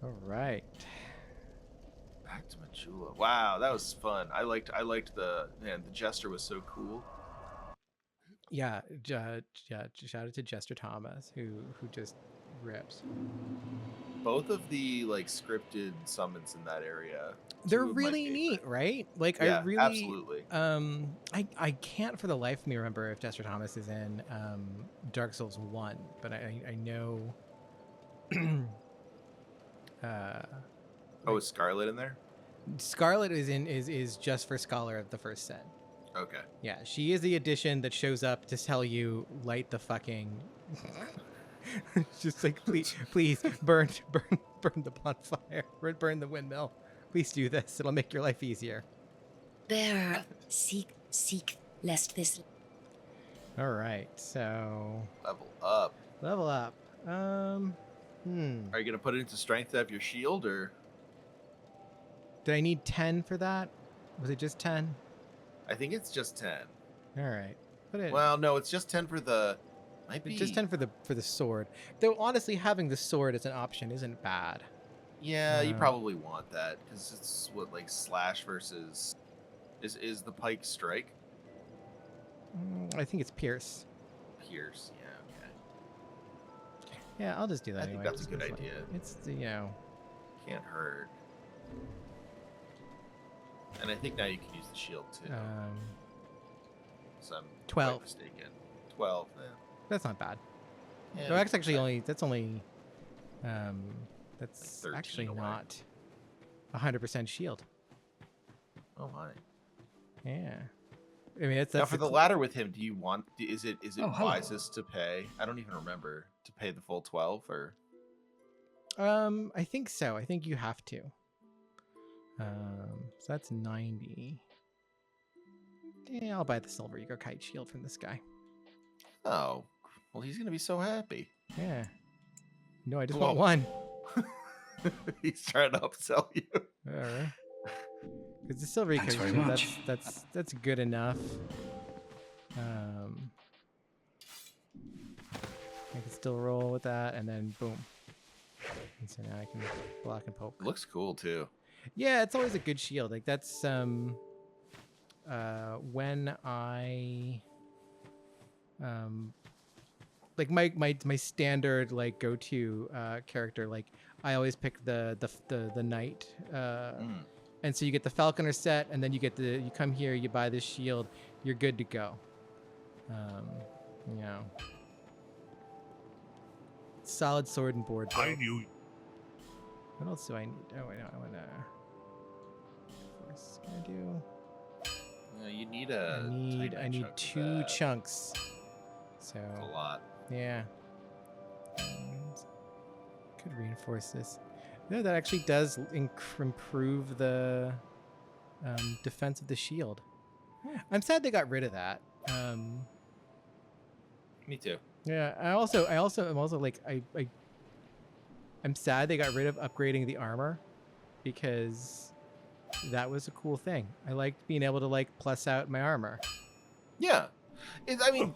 All right. Back to Majula. Wow, that was fun. I liked the Jester was so cool. Yeah, shout out to Jester Thomas who just rips. Both of the like scripted summons in that area, they're really neat, right? Like, yeah, I really absolutely. I can't for the life of me remember if Jester Thomas is in Dark Souls 1, but I know is Scarlet in there? Scarlet is just for Scholar of the First Sin. Okay. Yeah, she is the addition that shows up to tell you light the fucking just like, please burn the bonfire, burn the windmill. Please do this. It'll make your life easier. There, seek, lest this. All right, so level up. Are you gonna put it into strength to have your shield, or did I need 10 for that? Was it just 10? I think it's just 10. All right, put it. Well, no, it's just 10 for the. Might be just 10 for the sword. Though honestly, having the sword as an option isn't bad. Yeah, you probably want that because it's what, like, slash versus is the pike strike? I think it's pierce. Pierce, yeah, okay. Yeah, I'll just do that. I anyway. think that's a good idea. It's can't hurt. And I think now you can use the shield too. So I'm 12. Mistaken. 12. Yeah. That's not bad. Yeah, no, that's actually that's actually away. not 100% shield. Oh my. Yeah. I mean, that's now for the ladder with him. Do you want? Is it wisest hello. to pay? I don't even remember to pay the full 12 or. I think so. I think you have to. So that's 90. Yeah, I'll buy the silver Ego Kite shield from this guy. Oh, well, he's gonna be so happy. Yeah. No, I just want one. He's trying to upsell you. All right. Because the silver Ego shield, that's good enough. I can still roll with that, and then boom. And so now I can block and poke. Looks cool too. Yeah, it's always a good shield. Like that's when I like my standard like go-to character, like I always pick the knight, and so you get the falconer set, and then you come here, you buy this shield, you're good to go. You know, solid sword and board. I knew. What else do I need? Oh wait, no, I want to. What can I do? You need a. I need 2 chunks. So. That's a lot. Yeah. Could reinforce this. No, that actually does improve the defense of the shield. I'm sad they got rid of that. Me too. Yeah, I'm also like I'm sad they got rid of upgrading the armor, because that was a cool thing. I liked being able to like plus out my armor. Yeah, I mean,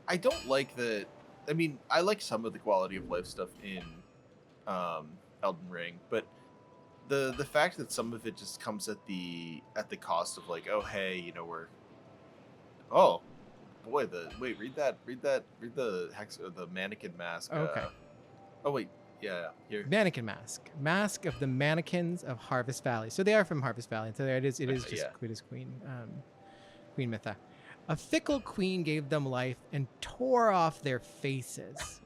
I don't like the. I mean, I like some of the quality of life stuff in Elden Ring, but the fact that some of it just comes at the cost of like, oh hey, you know, oh boy, read the hex or the mannequin mask. Okay. Oh wait, yeah, here. Mannequin mask of the mannequins of Harvest Valley. So they are from Harvest Valley. So there it is. It is just Yeah. Covetous Queen, Queen Mytha. A fickle queen gave them life and tore off their faces.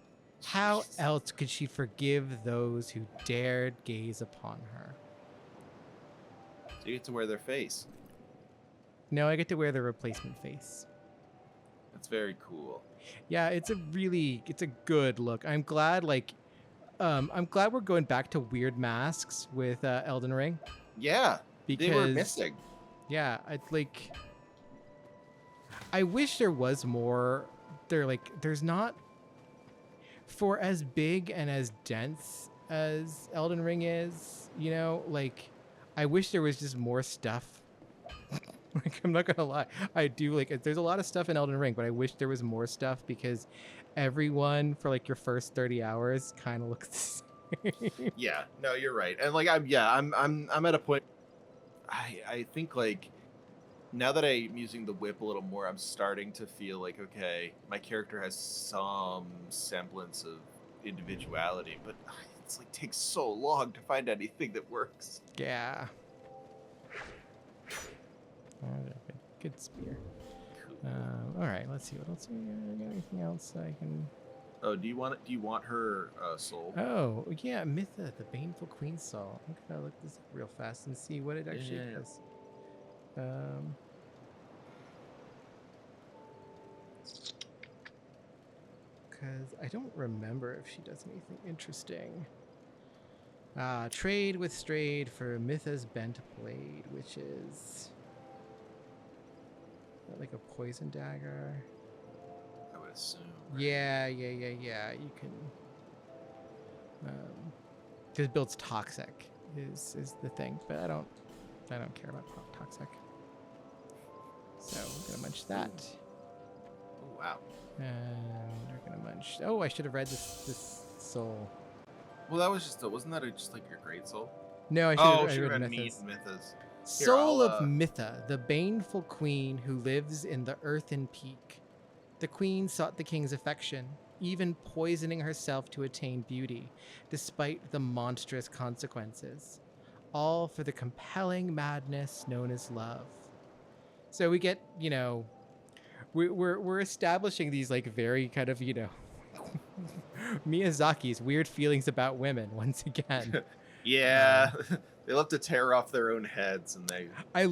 How else could she forgive those who dared gaze upon her? So you get to wear their face. No, I get to wear the replacement face. That's very cool. Yeah, it's a good look. I'm glad we're going back to weird masks with Elden Ring. Yeah, Because they were missing. Yeah, it's like I wish there was more. There's not, for as big and as dense as Elden Ring is, you know, like I wish there was just more stuff. Like, I'm not gonna lie, I do like. There's a lot of stuff in Elden Ring, but I wish there was more stuff because everyone for like your first 30 hours kind of looks the same. Yeah, no, you're right. And like I'm at a point. I think like now that I'm using the whip a little more, I'm starting to feel like, okay, my character has some semblance of individuality, but it's like takes so long to find anything that works. Yeah. Good spear. All right, let's see what else we got. Anything else I can? Oh, do you want her soul? Oh yeah, Mytha, the Baneful Queen soul. I'm gonna look this up real fast and see what it actually Yeah. does. Because I don't remember if she does anything interesting. Trade with Strayed for Mytha's Bent Blade, which is like a poison dagger. I would assume. Right? Yeah. You can, because it builds toxic is the thing, but I don't care about toxic. So I'm gonna munch that. Oh wow. And we're gonna munch. Oh, I should have read this soul. Well, that was wasn't that just like your great soul? No, I should have read Mythas. Mythas. Here, Soul I'll, of Mytha, the baneful queen who lives in the Earthen Peak. The queen sought the king's affection, even poisoning herself to attain beauty, despite the monstrous consequences. All for the compelling madness known as love. So we get, you know, we're establishing these like very kind of, you know, Miyazaki's weird feelings about women once again. Yeah, they love to tear off their own heads, and they. I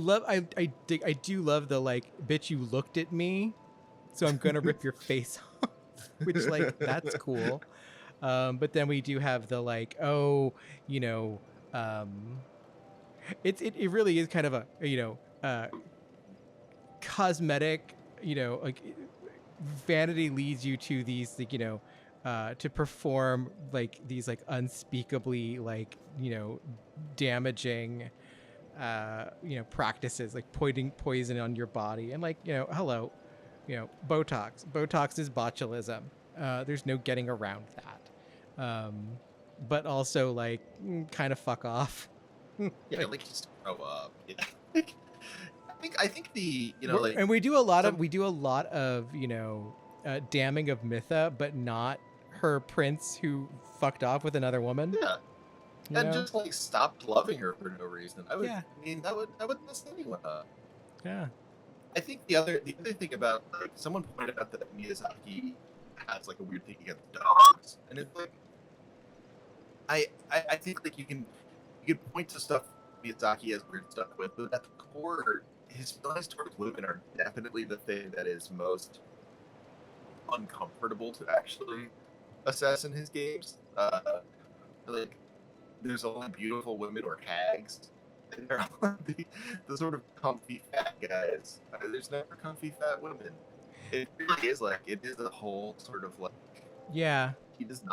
do love the like, bitch, you looked at me, so I'm gonna rip your face off, which like that's cool. But then we do have the like, oh, you know, it really is kind of a, you know, cosmetic, you know, like vanity leads you to these like, you know, to perform like these like unspeakably like, you know, damaging you know, practices like putting poison on your body and like, you know, hello, you know, Botox is botulism. There's no getting around that. But also like kind of fuck off. Yeah, like just grow up. Yeah. I think the, you know, like, and we do a lot of you know, damning of Mytha, but not her prince who fucked off with another woman. Yeah. You And know? just like stopped loving her for no reason. I Yeah. mean, that would mess anyone up. Yeah. I think the other thing about, like, someone pointed out that Miyazaki has like a weird thing against dogs, and it's like I think like you can point to stuff Miyazaki has weird stuff with, but at the core, his feelings towards women are definitely the thing that is most uncomfortable to actually assess in his games. Like, there's only beautiful women or hags, and they're all the sort of comfy fat guys. There's never comfy fat women. It really is like, it is a whole sort of like, Yeah. he doesn't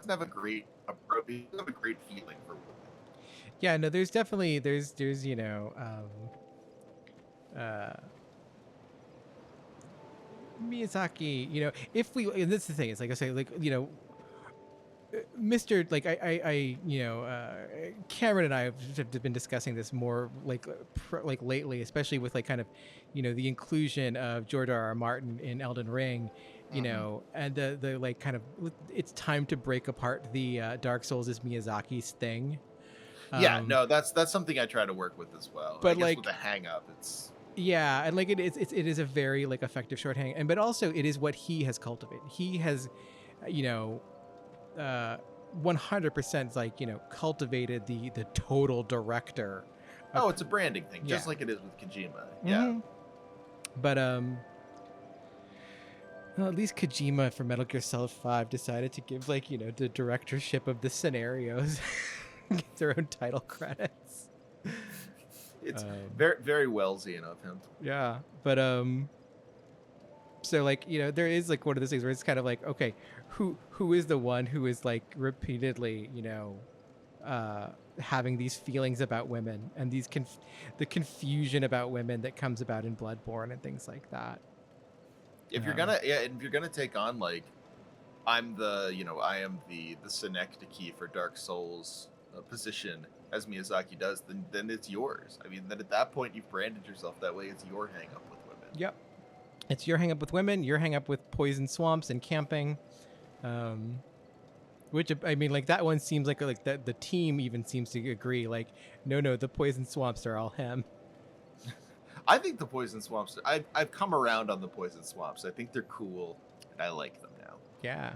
have a great approach. He doesn't have a great feeling for women. Yeah, no, there's definitely there's Miyazaki, if we, and that's the thing, it's like I say, like, Mr. Like Cameron and I have been discussing this more like like lately, especially with like kind of, the inclusion of George R.R. Martin in Elden Ring, and the like kind of, it's time to break apart the Dark Souls is Miyazaki's thing. Yeah, no, that's something I try to work with as well. But I guess like, with the hang up, it's yeah, and like it is a very like effective shorthand, and but also it is what he has cultivated. He has, 100% like cultivated the total director. oh, it's a branding thing, just Yeah. like it is with Kojima. Yeah. Mhm. But well, at least Kojima for Metal Gear Solid 5 decided to give like the directorship of the scenarios get their own title credits. It's very very Wellesian of him. Yeah, but so like there is like one of those things where it's kind of like, okay, who is the one who is like repeatedly having these feelings about women and these the confusion about women that comes about in Bloodborne and things like that. If you're gonna if you're gonna take on like, I am the synecdoche for Dark Souls position as Miyazaki does, then it's yours. I mean, then at that point you've branded yourself that way. It's your hang up with women. Yep. It's your hang up with women, your hang up with poison swamps and camping. Which, I mean, like that one seems like the team even seems to agree. Like, no, the poison swamps are all him. I think the poison swamps, I've come around on the poison swamps. I think they're cool and I like them now. Yeah.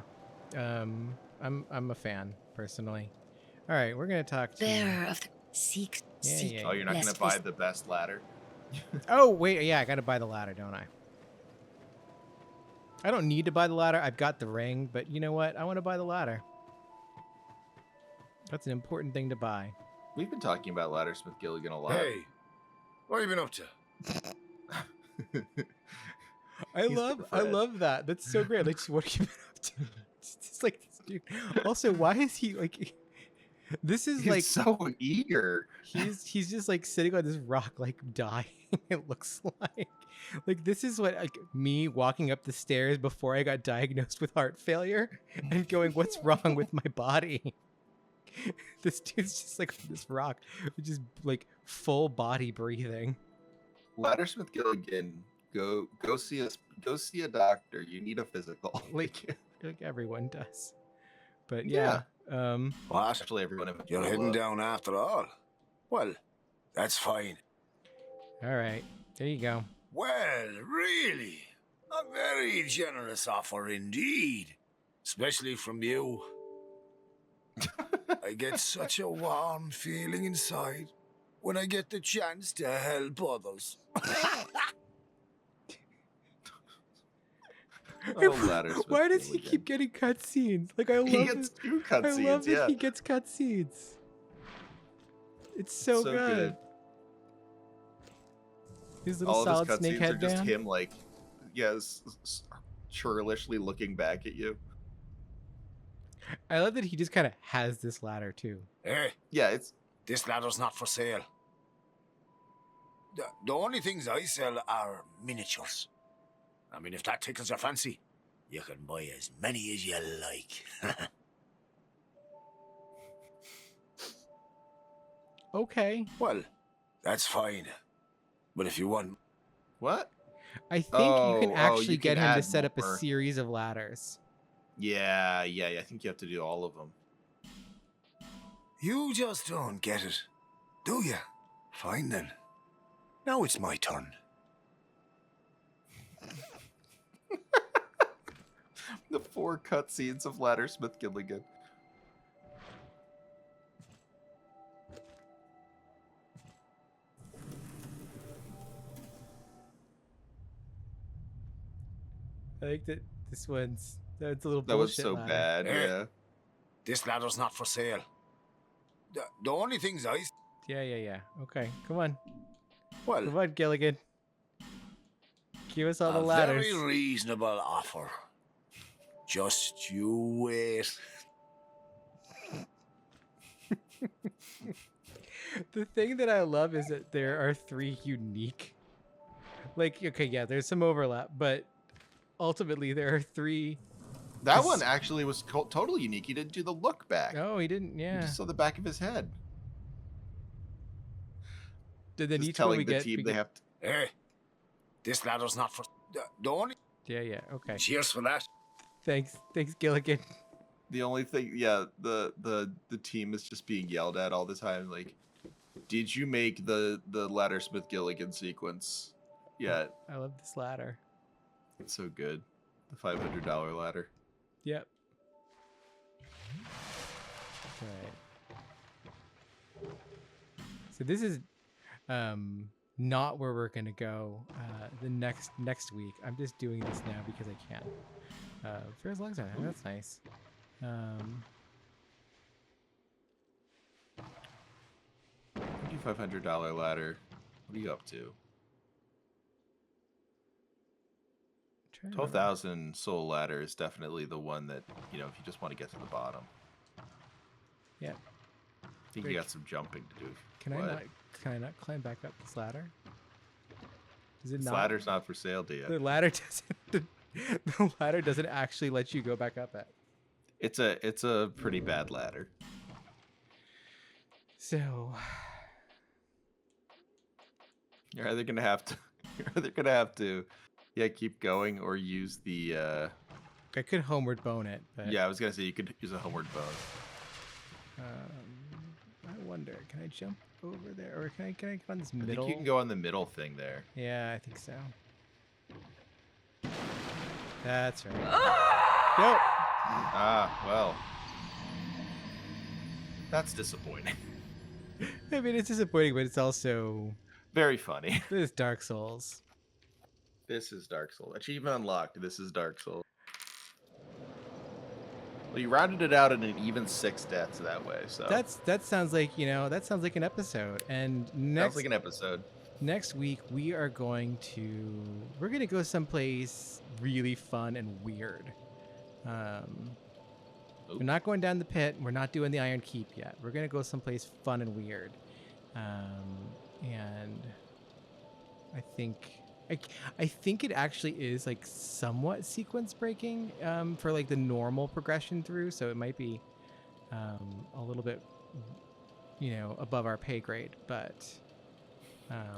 I'm a fan personally. All right, we're gonna talk to Bearer of the seek. Yeah. Oh, you're not gonna buy the best ladder? Oh wait, yeah, I gotta buy the ladder, don't I? I don't need to buy the ladder. I've got the ring, but you know what? I want to buy the ladder. That's an important thing to buy. We've been talking about Laddersmith Gilligan a lot. Hey, what have you been up to? I love that. That's so great. Like, what have you been up to? It's just like this dude. Also, why is he like? This is He's like so eager. He's just like sitting on this rock, like dying. It looks like this is what like me walking up the stairs before I got diagnosed with heart failure and going, "What's wrong with my body?" This dude's just like on this rock, just like full body breathing. Laddersmith Gilligan, go see a doctor. You need a physical. Like everyone does. But yeah. What? Actually, everyone. You're heading down after all? Well, that's fine. All right. There you go. Well, really, a very generous offer indeed. Especially from you. I get such a warm feeling inside when I get the chance to help others. Why does he keep getting cutscenes? Like I love he gets two cutscenes. I love that yeah. he gets cutscenes. It's so good. His little All solid of his snake cutscenes are just headband. him, like, churlishly looking back at you. I love that he just kind of has this ladder too. Hey, Yeah, this ladder's not for sale. The only things I sell are miniatures. I mean, if that tickles your fancy, you can buy as many as you like. Okay. Well, that's fine. But if you want... what? I think you can actually you get can him to add set up a more. series of ladders. Yeah. I think you have to do all of them. You just don't get it, do you? Fine then. Now it's my turn. The 4 cutscenes of Laddersmith Gilligan. I think that this one's that's a little That was bullshit so ladder. bad. Eh? Yeah. This ladder's not for sale. The only things I... Yeah. Okay, come on, Well, Gilligan. Give us all the a ladders. very reasonable offer. Just you wait. The thing that I love is that there are 3 unique. Like, okay, yeah, there's some overlap, but ultimately there are 3. That one actually was totally unique. He didn't do the look back. Oh, he didn't. You Yeah. just saw the back of his head. Then Just each one telling we the get. team we they get- have to. Hey, this ladder's not for. Don't. Yeah. Okay. Cheers for that. Thanks, Gilligan. The only thing, yeah, the team is just being yelled at all the time. Like, did you make the Laddersmith Gilligan sequence yet? I love this ladder. It's so good. The $500 ladder. Yep. Right. So this is not where we're gonna go the next week. I'm just doing this now because I can. Fair's legs on it. That's nice. $500 ladder. What are you up to? 12,000 soul ladder is definitely the one that, you know, if you just want to get to the bottom. Yeah. I think you got some jumping to do. Can I not climb back up this ladder? Is it This not? ladder's not for sale, dear. The ladder doesn't. The ladder doesn't actually let you go back up it. It's a pretty bad ladder. So You're either gonna have to yeah, keep going or use the I could homeward bone it, but yeah, I was gonna say you could use a homeward bone. I wonder, can I jump over there, or can I get on this I middle? think you can go on the middle thing there. Yeah, I think so. That's right. Nope. Ah, well. That's disappointing. I mean, it's disappointing, but it's also Very funny. this Dark Souls. This is Dark Souls. Achievement unlocked. This is Dark Souls. Well, you rounded it out at an even 6 deaths that way, so That sounds like, that sounds like an episode. And sounds like an episode. next week we're going to go someplace really fun and weird. We're not going down the pit. We're not doing the Iron Keep yet. We're gonna go someplace fun and weird. And I think it actually is like somewhat sequence breaking for like the normal progression through. So it might be a little bit, above our pay grade, but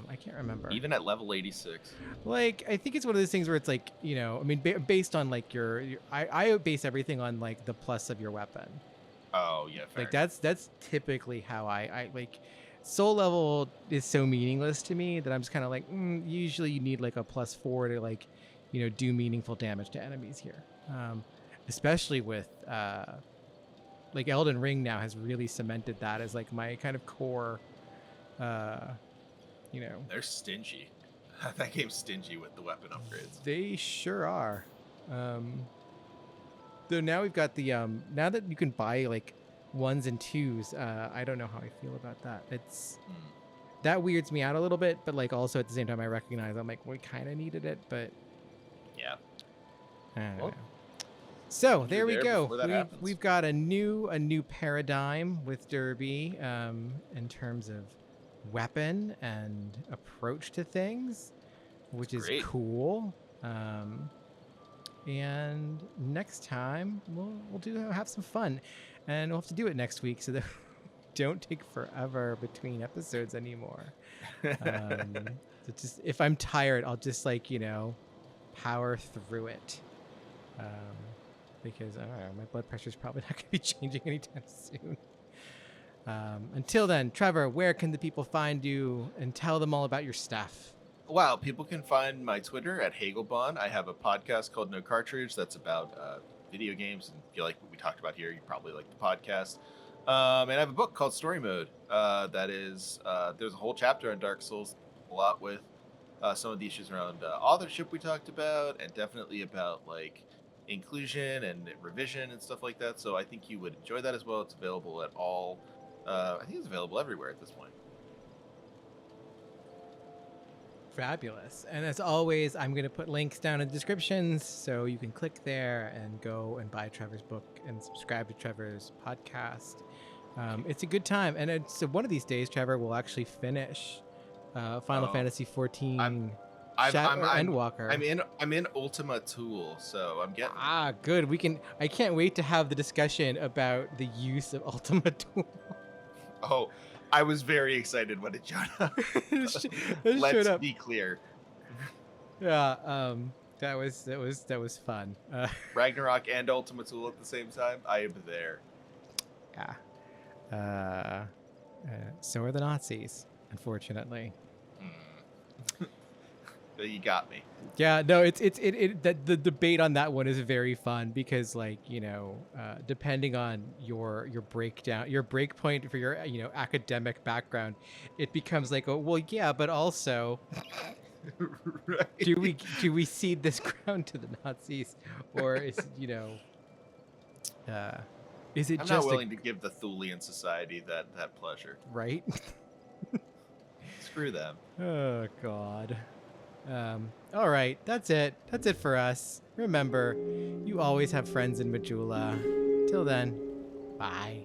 I can't remember. Even at level 86. Like, I think it's one of those things where it's like, I mean, based on like I base everything on like the plus of your weapon. Oh yeah, fair. Like that's typically how I like. Soul level is so meaningless to me that I'm just kind of like, usually you need like a +4 to like, do meaningful damage to enemies here. Especially with like Elden Ring now has really cemented that as like my kind of core. They're stingy. That game's stingy with the weapon upgrades. They sure are. Though now we've got the now that you can buy like 1s and 2s, I don't know how I feel about that. That weirds me out a little bit, but like also at the same time I recognize I'm like, we kind of needed it, but Yeah. I don't Well, know. So there we there go. before that happens. We've got a new paradigm with Derby in terms of weapon and approach to things, which is great. cool. And next time we'll have some fun, and we'll have to do it next week so that don't take forever between episodes anymore. So just if I'm tired, I'll just like power through it. Because I don't know, my blood pressure's probably not going to be changing anytime soon. Until then, Trevor, where can the people find you, and tell them all about your stuff? Wow, people can find my Twitter at Hagelbon. I have a podcast called No Cartridge that's about video games, and if you like what we talked about here, you probably like the podcast. And I have a book called Story Mode that is, there's a whole chapter on Dark Souls, a lot with some of the issues around authorship we talked about, and definitely about like inclusion and revision and stuff like that. So I think you would enjoy that as well. It's available at all. I think it's available everywhere at this point. Fabulous. And as always, I'm going to put links down in the descriptions so you can click there and go and buy Trevor's book and subscribe to Trevor's podcast. It's a good time, and it's one of these days, Trevor will actually finish Final Fantasy 14 Endwalker. I'm in Ultima Tool, so I'm getting. Good. I can't wait to have the discussion about the use of Ultima Tool. Oh, I was very excited when it showed up. Let's be clear. Yeah, that was fun. Ragnarok and Ultima Tool at the same time. I am there. Yeah. So are the Nazis, unfortunately. You got me. Yeah, no, the debate on that one is very fun because, like, depending on your breakdown, your break point for your academic background, it becomes like, oh well, yeah, but also, right. do we cede this ground to the Nazis, or is is it I'm just not willing to give the Thulian society that pleasure. Right? Screw them. Oh God. All right, that's it. That's it for us. Remember, you always have friends in Majula. Till then, bye.